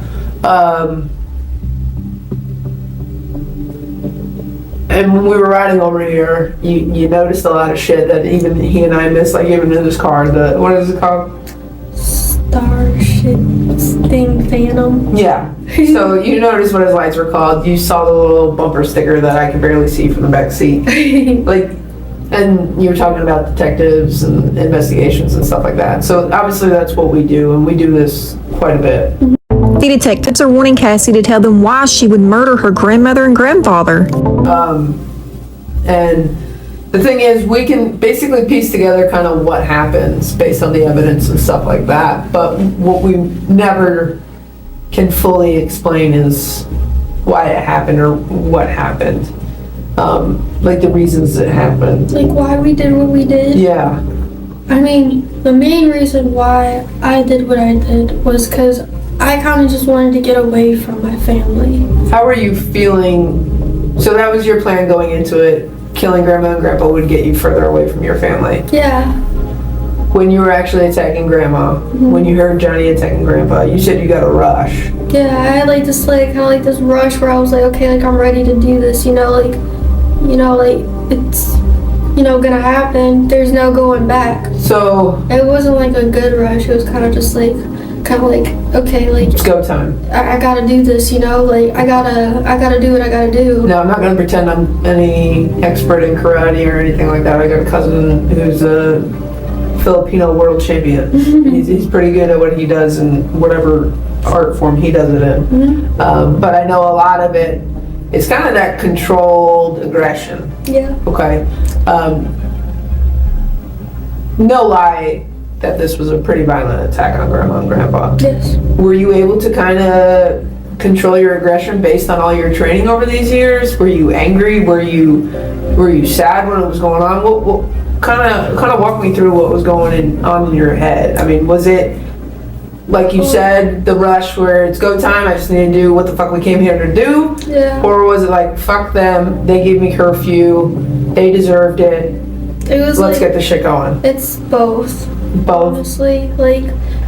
And when we were riding over here, you noticed a lot of shit that even he and I missed, like even in his car, what is it called? Starship thing, Phantom. Yeah. So you noticed what his lights were called. You saw the little bumper sticker that I could barely see from the back seat. Like, and you were talking about detectives and investigations and stuff like that. So obviously that's what we do, and we do this quite a bit. The detectives are wanting Cassie to tell them why she would murder her grandmother and grandfather. And the thing is, we can basically piece together kind of what happens based on the evidence and stuff like that. But what we never can fully explain is why it happened or what happened. Like the reasons it happened. Like why we did what we did. Yeah. I mean, the main reason why I did what I did was because I kind of just wanted to get away from my family. How were you feeling? So that was your plan going into it. Killing Grandma and Grandpa would get you further away from your family. Yeah. When you were actually attacking Grandma, when you heard Johnny attacking Grandpa, you said you got a rush. Yeah, I had like this kind of like this rush where I was like, okay, like I'm ready to do this, like it's, gonna happen. There's no going back. So it wasn't like a good rush. It was kind of just like, okay, like it's go time. I gotta do this, like I gotta do what I gotta do. No, I'm not gonna pretend I'm any expert in karate or anything like that. I got a cousin who's a Filipino world champion. He's pretty good at what he does in whatever art form he does it in. But I know a lot of it's kind of that controlled aggression. Yeah. Okay. No lie that this was a pretty violent attack on Grandma and Grandpa. Yes. Were you able to kind of control your aggression based on all your training over these years? Were you angry? Were you sad when it was going on? What kind of walk me through what was going on in your head? I mean, was it like you said, the rush where it's go time, I just need to do what the fuck we came here to do? Yeah. Or was it like, fuck them, they gave me curfew, they deserved it, It was let's get this shit going? It's both. Both? Honestly,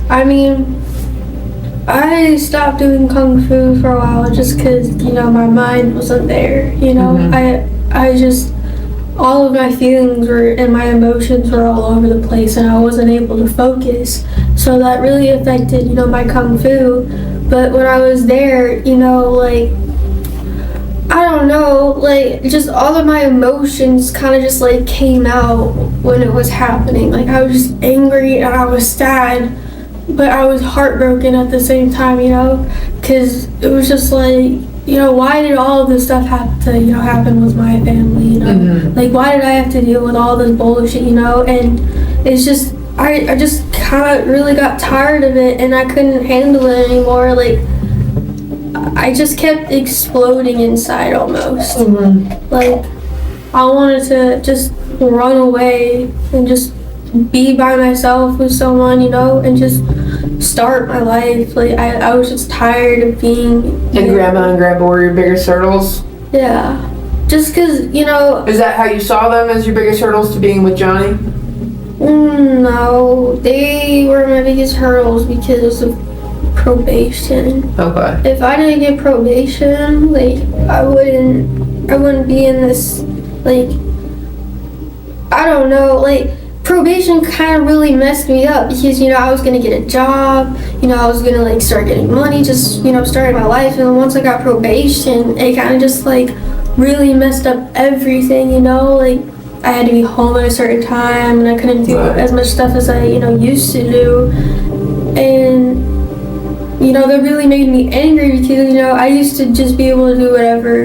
I mean, I stopped doing kung fu for a while just because, my mind wasn't there, I just, all of my feelings and my emotions were all over the place and I wasn't able to focus. So that really affected, my kung fu. But when I was there, I don't know, just all of my emotions kind of just came out when it was happening. I was just angry and I was sad, but I was heartbroken at the same time, because it was just why did all of this stuff have to, happen with my family, why did I have to deal with all this bullshit, and it's just, I just kind of really got tired of it and I couldn't handle it anymore, I just kept exploding inside almost. I wanted to just run away and just be by myself with someone, and just start my life. I was just tired of being. And Grandma and Grandpa were your biggest hurdles? Yeah. Just because, Is that how you saw them, as your biggest hurdles to being with Johnny? No, they were my biggest hurdles because of probation. Okay. If I didn't get probation, I wouldn't I wouldn't be in this, like, I don't know, like, probation kind of really messed me up because, you know, I was going to get a job, you know, I was going to, like, start getting money, just, you know, starting my life. And then once I got probation, it kind of just, like, really messed up everything, you know, like, I had to be home at a certain time and I couldn't do as much stuff as I, you know, used to do. And, you know, that really made me angry because, you know, I used to just be able to do whatever,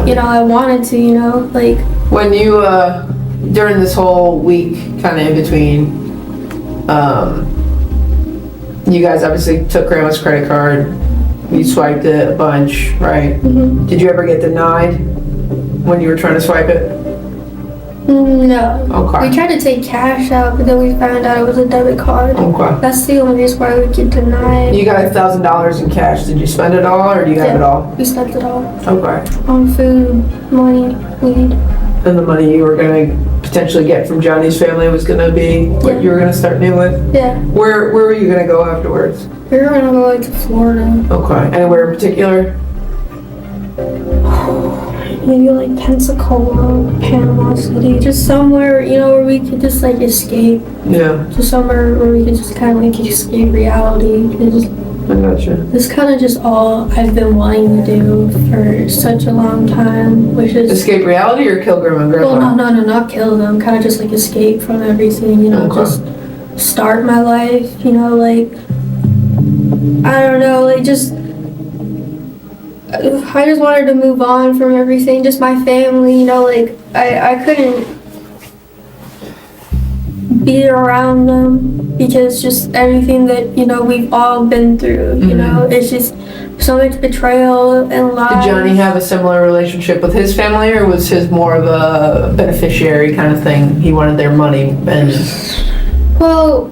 you know, I wanted to, you know, like. When you, during this whole week, kind of in between, you guys obviously took Grandma's credit card, you swiped it a bunch, right? Mm-hmm. Did you ever get denied when you were trying to swipe it? No. Okay. We tried to take cash out, but then we found out it was a debit card. Okay. That's the only reason why we get denied. You got $1,000 in cash. Did you spend it all, or do you have it all? We spent it all. Okay. On food, money, weed. And the money you were gonna potentially get from Johnny's family was gonna be what you were gonna start new with? Yeah. Where were you gonna go afterwards? We were gonna go like to Florida. Okay. Anywhere in particular? Maybe like Pensacola, Panama City, just somewhere, you know, where we could just like escape. Yeah. Just somewhere where we could just kind of like escape reality. I gotcha. This kind of just all I've been wanting to do for such a long time, which is Escape reality or kill Grandma and Grandpa? well, no, not kill them. Kind of just like escape from everything, you know, Okay. just start my life, you know, like I don't know, like just I just wanted to move on from everything, just my family, you know, like I couldn't be around them because just everything that, you know, we've all been through, you know, it's just so much betrayal and lies. Did Johnny have a similar relationship with his family, or was his more of a beneficiary kind of thing? He wanted their money and... Well,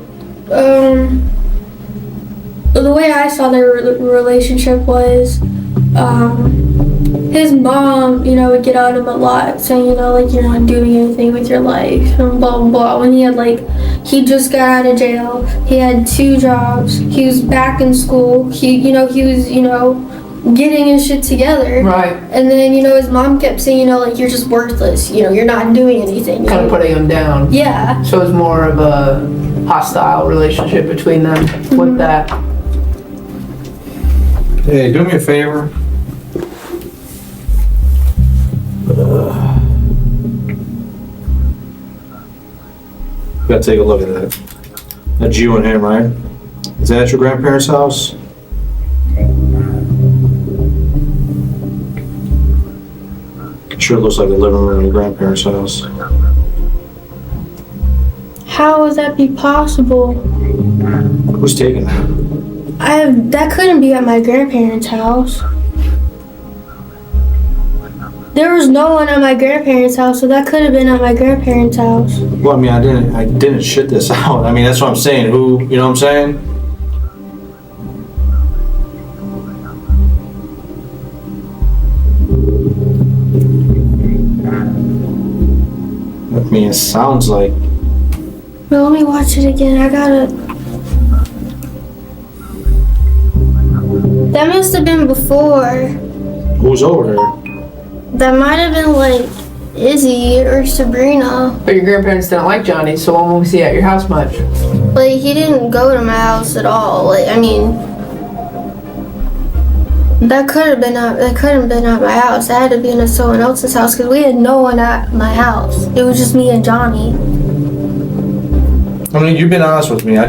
the way I saw their relationship was, his mom, you know, would get on him a lot, saying, you know, like, you're not doing anything with your life, and blah, blah, blah. When he had, like, he just got out of jail, he had 2 jobs, he was back in school, he was, you know, getting his shit together. Right. And then, you know, his mom kept saying, you know, like, you're just worthless, you know, you're not doing anything. Kind of putting him down. Yeah. So it was more of a hostile relationship between them with that. Hey, do me a favor. Gotta take a look at that. That's you and him, right? Is that at your grandparents' house? Sure looks like the living room of your grandparents' house. How would that be possible? Who's taking that? That couldn't be at my grandparents' house. There was no one at my grandparents' house, so that could have been at my grandparents' house. Well, I mean, I didn't shit this out. I mean, that's what I'm saying. Who, you know what I'm saying? I mean, it sounds like... Well, let me watch it again. I gotta... That must have been before. Who's over there? That might have been like Izzy or Sabrina. But your grandparents didn't like Johnny, so when was he at your house much? Like, he didn't go to my house at all. Like, I mean, that couldn't have been at my house. That had to be in someone else's house because we had no one at my house. It was just me and Johnny. I mean, you've been honest with me. I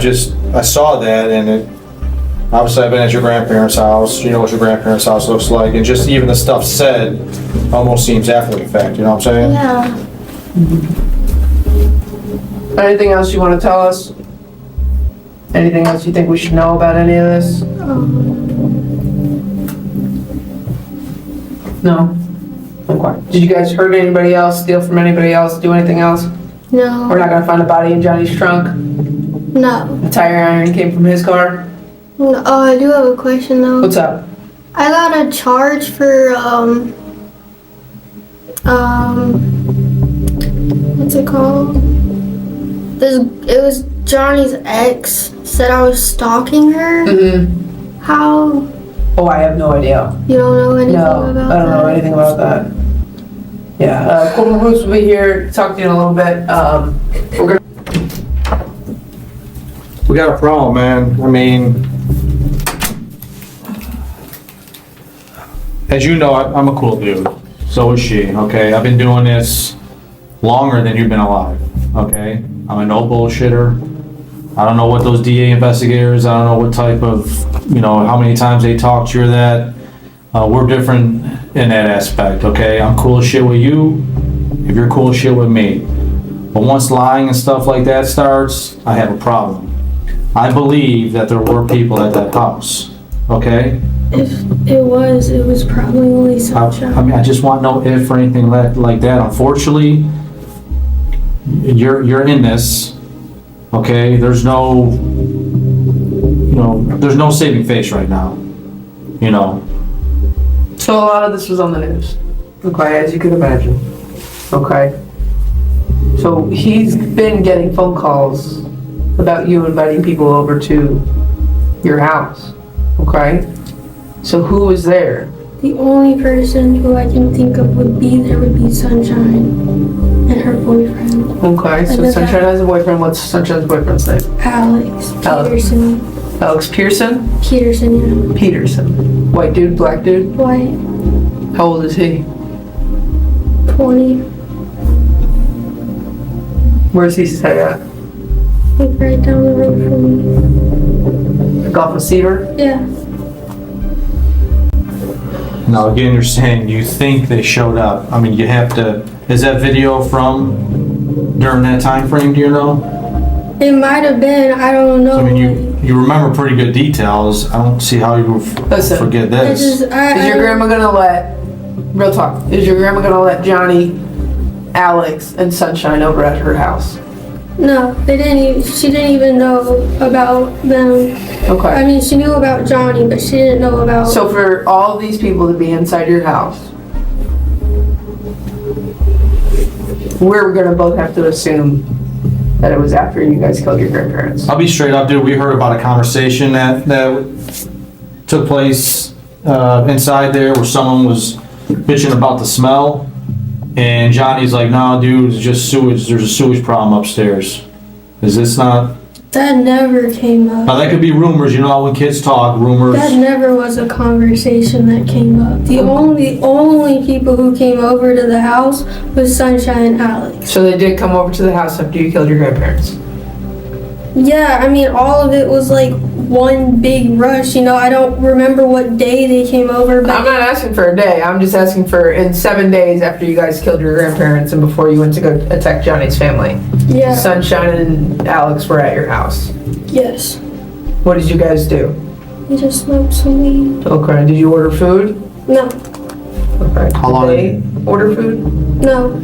saw that, and it... Obviously, I've been at your grandparents' house. You know what your grandparents' house looks like. And just even the stuff said almost seems after the fact. You know what I'm saying? Yeah. Anything else you want to tell us? Anything else you think we should know about any of this? No? Okay. Did you guys hurt anybody else, steal from anybody else, do anything else? No. We're not going to find a body in Johnny's trunk? No. The tire iron came from his car? No. Oh, I do have a question though. What's up? I got a charge for what's it called? It was Johnny's ex said I was stalking her. Mm-hmm. How? Oh, I have no idea. You don't know anything No, about I don't know that? anything about that. Yeah, Coleman Boots will be here, talk to you in a little bit. We're gonna We got a problem, man. I mean, as you know, I'm a cool dude. So is she, okay? I've been doing this longer than you've been alive, okay? I'm a no bullshitter. I don't know what those DA investigators, I don't know what type of, how many times they talk to you or that. We're different in that aspect, okay? I'm cool as shit with you if you're cool as shit with me. But once lying and stuff like that starts, I have a problem. I believe that there were people at that house, okay? If it was probably only Sunshine. I mean, I just want no if or anything like that. Unfortunately, you're in this, okay? There's no saving face right now, So a lot of this was on the news, okay, as you can imagine, okay? So he's been getting phone calls about you inviting people over to your house, okay? So who was there? The only person who I can think of would be Sunshine and her boyfriend, Okay, so then Sunshine has a boyfriend. What's Sunshine's boyfriend's name? Alex Alex. Peterson. Alex Pearson? Peterson, yeah. Peterson. White dude, black dude? White, How old is he? 20, Where's he stay at? like right down the road from me. Golf receiver? Yeah, Now, again, you're saying you think they showed up. I mean, you have to, is that video from during that time frame? Do you know? it might have been. I don't know. I mean, you remember pretty good details. I don't see how you Listen, forget this. Is your grandma gonna let, real talk, is your grandma gonna let Johnny, Alex, and Sunshine over at her house? No, they didn't. She didn't even know about them. I Okay. mean, she knew about Johnny, but she didn't know about. So for all these people to be inside your house, we're gonna both have to assume that it was after you guys killed your grandparents. I'll be straight up, dude. We heard about a conversation that took place inside there where someone was bitching about the smell. And Johnny's like, no, dude, it's just sewage. There's a sewage problem upstairs. Is this not? That never came up. Now, that could be rumors. You know how when kids talk, rumors. That never was a conversation that came up. The only people who came over to the house was Sunshine and Alex. So they did come over to the house after you killed your grandparents? Yeah, I mean, all of it was like one big rush. I don't remember what day they came over, but I'm not asking for a day, I'm just asking for in 7 days after you guys killed your grandparents and before you went to go attack Johnny's family. yeah, Sunshine and Alex were at your house. yes. What did you guys do? We just smoked some weed. Okay, did you order food? No, Okay. How long Did they order food? no.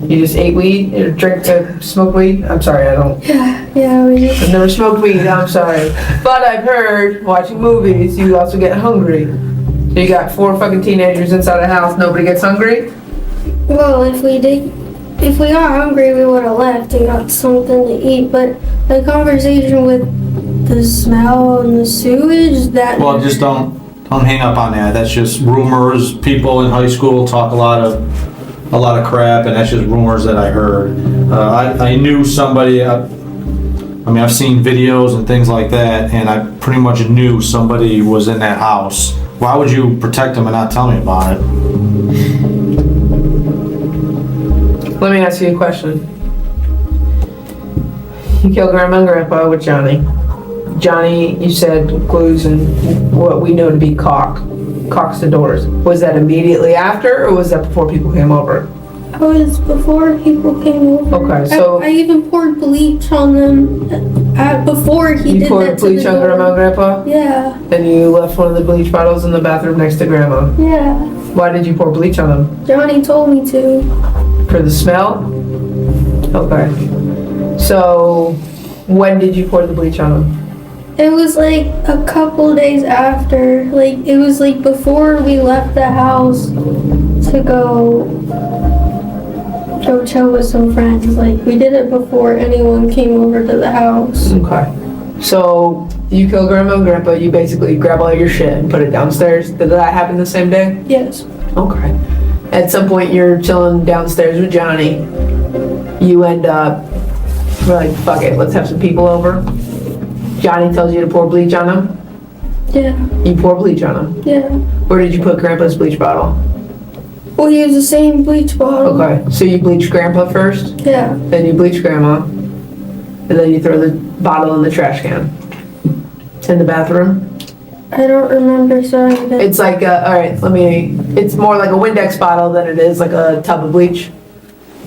You just ate weed, or smoked weed? I'm sorry, Yeah, we just. I've never smoked weed, I'm sorry. But I've heard, watching movies, you also get hungry. So you got 4 fucking teenagers inside the house, nobody gets hungry? Well, if we got hungry, we would have left and got something to eat. But the conversation with the smell and the sewage, that. Well, just don't hang up on that. That's just rumors. People in high school talk a lot of crap, and that's just rumors that I heard. I knew somebody. I mean, I've seen videos and things like that, and I pretty much knew somebody was in that house. Why would you protect them and not tell me about it? Let me ask you a question. You killed Grandma and Grandpa with Johnny. Johnny, you said glues and what we know to be caulks the doors. Was that immediately after, or was that before people came over? It was before people came over. Okay, so- I even poured bleach on them before he You did poured that to bleach the on door. Grandma and Grandpa? Yeah, And you left one of the bleach bottles in the bathroom next to Grandma. yeah. Why did you pour bleach on them? Johnny told me to. For the smell? Okay. So, when did you pour the bleach on them? It was like a couple days after. Like, it was like before we left the house to go chill with some friends. Like, we did it before anyone came over to the house. Okay. So, you kill Grandma and Grandpa, you basically grab all your shit and put it downstairs. Did that happen the same day? Yes. Okay. At some point, you're chilling downstairs with Johnny. You end up, we're like, fuck it, let's have some people over. Johnny tells you to pour bleach on them. Yeah, You pour bleach on them. yeah. Where did you put Grandpa's bleach bottle? We use the same bleach bottle. Okay, so you bleach Grandpa first, Yeah. then you bleach Grandma, and then you throw the bottle in the trash can. In the bathroom. I don't remember throwing it. It's like, alright, it's more like a Windex bottle than it is like a tub of bleach.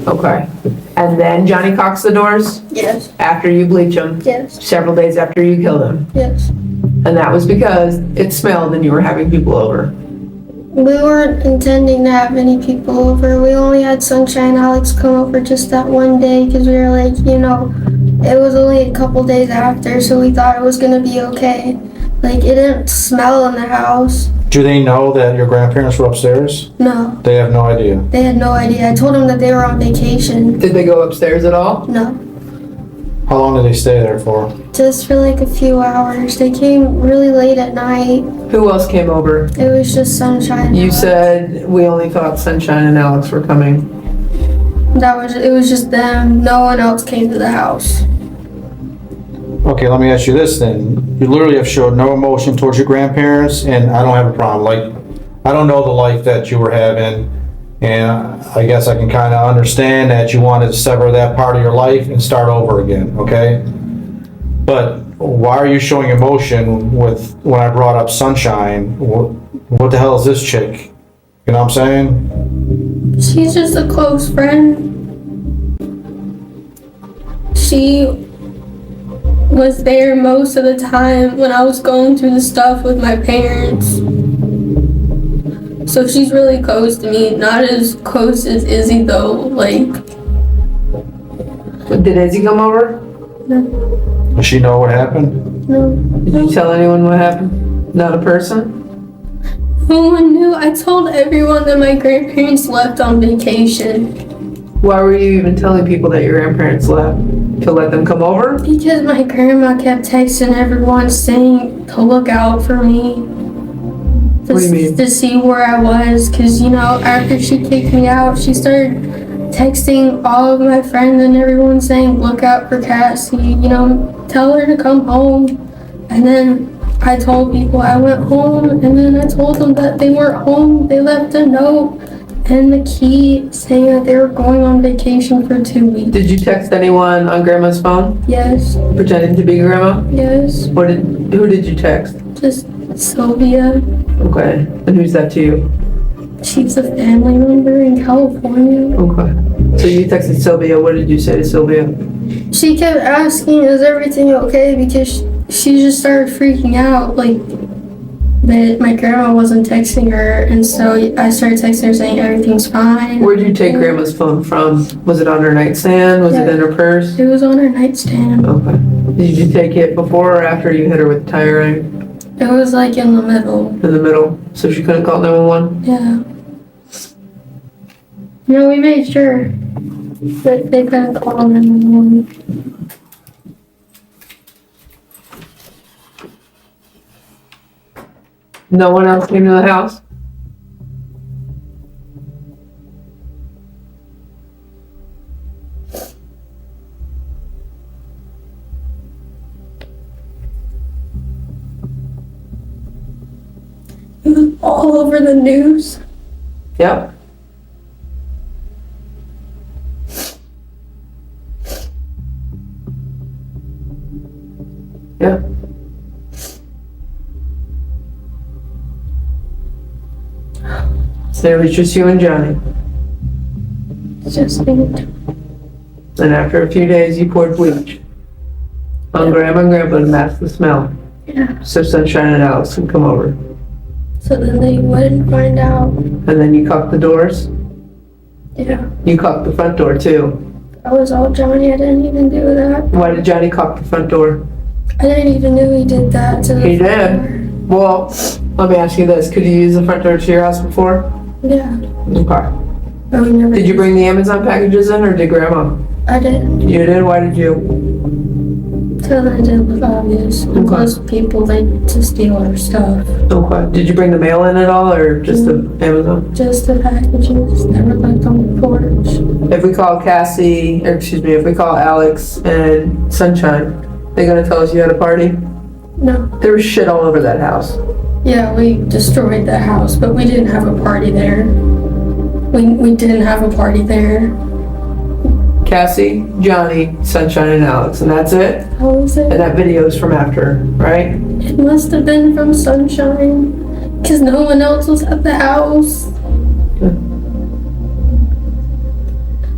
Okay. And then Johnny cocks the doors Yes, after you bleach them, yes, several days after you kill them. yes. And that was because it smelled and you were having people over. We weren't intending to have any people over. We only had Sunshine and Alex come over just that one day because we were like, it was only a couple days after, so we thought it was gonna be okay. Like, it didn't smell in the house. Do they know that your grandparents were upstairs? No, They have no idea. they had no idea. I told them that they were on vacation. Did they go upstairs at all? No, How long did they stay there for? just for like a few hours. They came really late at night. Who else came over? It was just Sunshine and You Alex. said we only thought Sunshine and Alex were coming. It was just them. No one else came to the house. Okay, let me ask you this then. You literally have showed no emotion towards your grandparents, and I don't have a problem. Like, I don't know the life that you were having, and I guess I can kind of understand that you wanted to sever that part of your life and start over again, okay? But why are you showing emotion when I brought up Sunshine? What the hell is this chick? You know what I'm saying? She's just a close friend. She was there most of the time when I was going through the stuff with my parents. So she's really close to me. Not as close as Izzy though. Like, Did Izzy come over? Does she know what happened? no. Did you tell anyone what happened? Not a person? No one knew. I told everyone that my grandparents left on vacation. Why were you even telling people that your grandparents left? To let them come over? Because my grandma kept texting everyone saying to look out for me. What do you mean? To see where I was. Because, after she kicked me out, she started texting all of my friends and everyone saying, look out for Cassie, tell her to come home. And then I told people I went home, and then I told them that they weren't home. They left a note and the key saying that they were going on vacation for 2 weeks. Did you text anyone on Grandma's phone? Yes, Pretending to be Grandma? yes, Who did you text? just Sylvia. Okay. And who's that to you? She's a family member in California. Okay. So you texted Sylvia. What did you say to Sylvia? She kept asking, is everything okay? Because she just started freaking out, like, that my grandma wasn't texting her. And so I started texting her saying everything's fine. Where'd you take Grandma's phone from? Was it on her nightstand? Was it in her purse? It was on her nightstand. Okay. Did you take it before or after you hit her with the tire iron? It was like in the middle. In the middle? So she couldn't call 911? Yeah. No, we made sure that they couldn't call 911. No one else came to the house? It was all over the news. Yep. Yeah. So it was just you and Johnny. Just me. And after a few days, you poured bleach on Grandma and Grandpa to mask the smell. Yeah. So Sunshine and Alex can come over. So then they wouldn't find out. And then you caulked the doors. Yeah. You caulked the front door too. That was all Johnny. I didn't even do that. Why did Johnny caulk the front door? I didn't even know he did that to the He front did. Well, let me ask you this. Could you use the front door to your house before? door. Yeah. Okay. But we never Did you bring the Amazon packages in or did Grandma? I did. You did? Why did you? Because I didn't look obvious. And plus people like to steal our stuff. Okay. Did you bring the mail in at all, or just the Amazon? Just the packages that were left on the porch. If we call if we call Alex and Sunshine, they gonna tell us you had a party? No. There was shit all over that house. Yeah, we destroyed the house, but we didn't have a party there. We didn't have a party there. Cassie, Johnny, Sunshine, and Alex, and that's it? How was it? And that video is from after, right? It must have been from Sunshine, because no one else was at the house.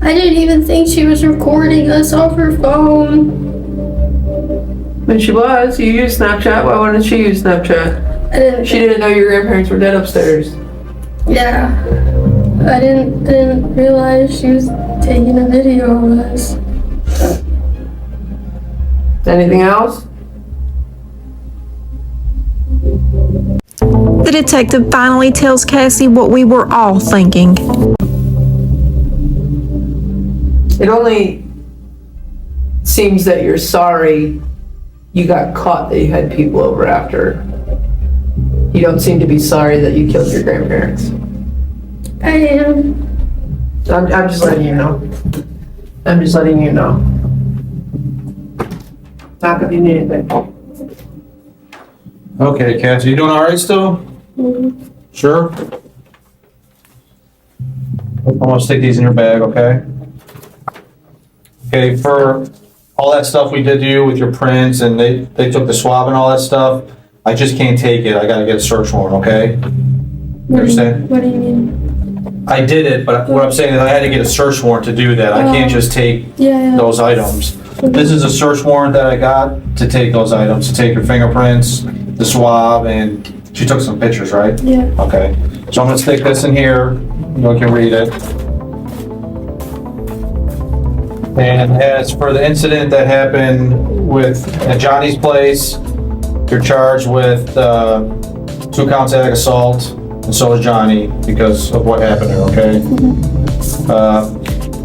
I didn't even think she was recording us off her phone. When she was, you used Snapchat. Why wouldn't she use Snapchat? She didn't know your grandparents were dead upstairs. Yeah. I didn't realize she was taking a video of us. Anything else? The detective finally tells Cassie what we were all thinking. It only seems that you're sorry you got caught, that you had people over after. You don't seem to be sorry that you killed your grandparents. I am. I'm just letting you know. I'm just letting you know. Not that you need anything. Okay, Cassie, you doing all right still? Sure? I'm gonna stick these in your bag, okay? Okay, for all that stuff we did to you with your prints and they took the swab and all that stuff, I just can't take it. I gotta get a search warrant, okay? You understand? What do you mean? I did it, but what I'm saying is I had to get a search warrant to do that. I can't just take those items. This is a search warrant that I got to take those items, to take your fingerprints, the swab, and she took some pictures, right? Yeah. Okay. So I'm gonna stick this in here. You can read it. And as for the incident that happened at Johnny's place, you're charged with 2 counts of ag assault, and so is Johnny because of what happened there, okay?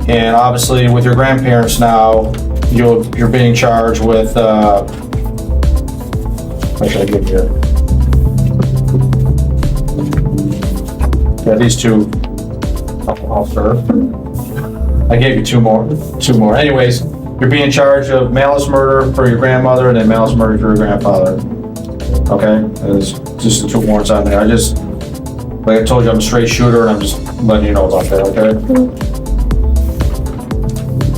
And obviously with your grandparents now, you're being charged with, what should I give you? Yeah, these 2, I'll serve. I gave you 2 more. Anyways, you're being charged of malice murder for your grandmother and then malice murder for your grandfather. Okay? There's just the 2 warrants on there. Like I told you, I'm a straight shooter and I'm just letting you know about that, okay?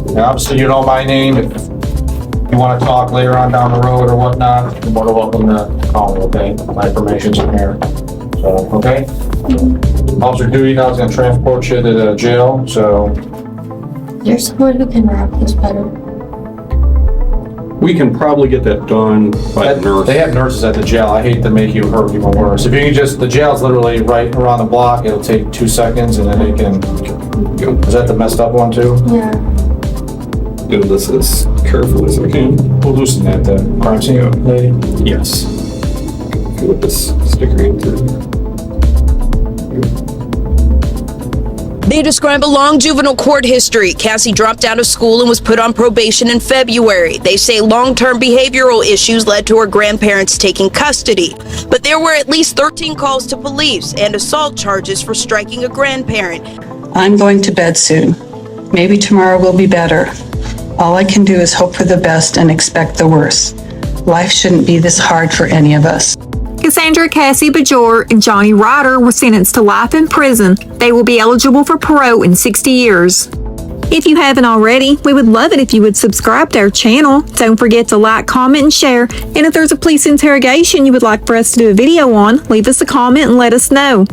And obviously you know my name. If you want to talk later on down the road or whatnot, you're more than welcome to call me, okay? My information's in here. So, okay? Officer duty now is going to transport you to the jail, so. There's someone who can wrap this better. We can probably get that done by the nurse. They have nurses at the jail. I hate to make you hurt even worse. If you can just, the jail's literally right around the block. It'll take 2 seconds and then they can, is that the messed up one too? Yeah. Do this as careful as I can. We'll loosen that, the crime scene lady. Yes. With this sticker into They describe a long juvenile court history. Cassie dropped out of school and was put on probation in February. They say long-term behavioral issues led to her grandparents taking custody. But there were at least 13 calls to police and assault charges for striking a grandparent. I'm going to bed soon. Maybe tomorrow will be better. All I can do is hope for the best and expect the worst. Life shouldn't be this hard for any of us. Cassandra Cassie Bjorge and Johnny Ryder were sentenced to life in prison. They will be eligible for parole in 60 years. If you haven't already, we would love it if you would subscribe to our channel. Don't forget to like, comment, and share. And if there's a police interrogation you would like for us to do a video on, leave us a comment and let us know.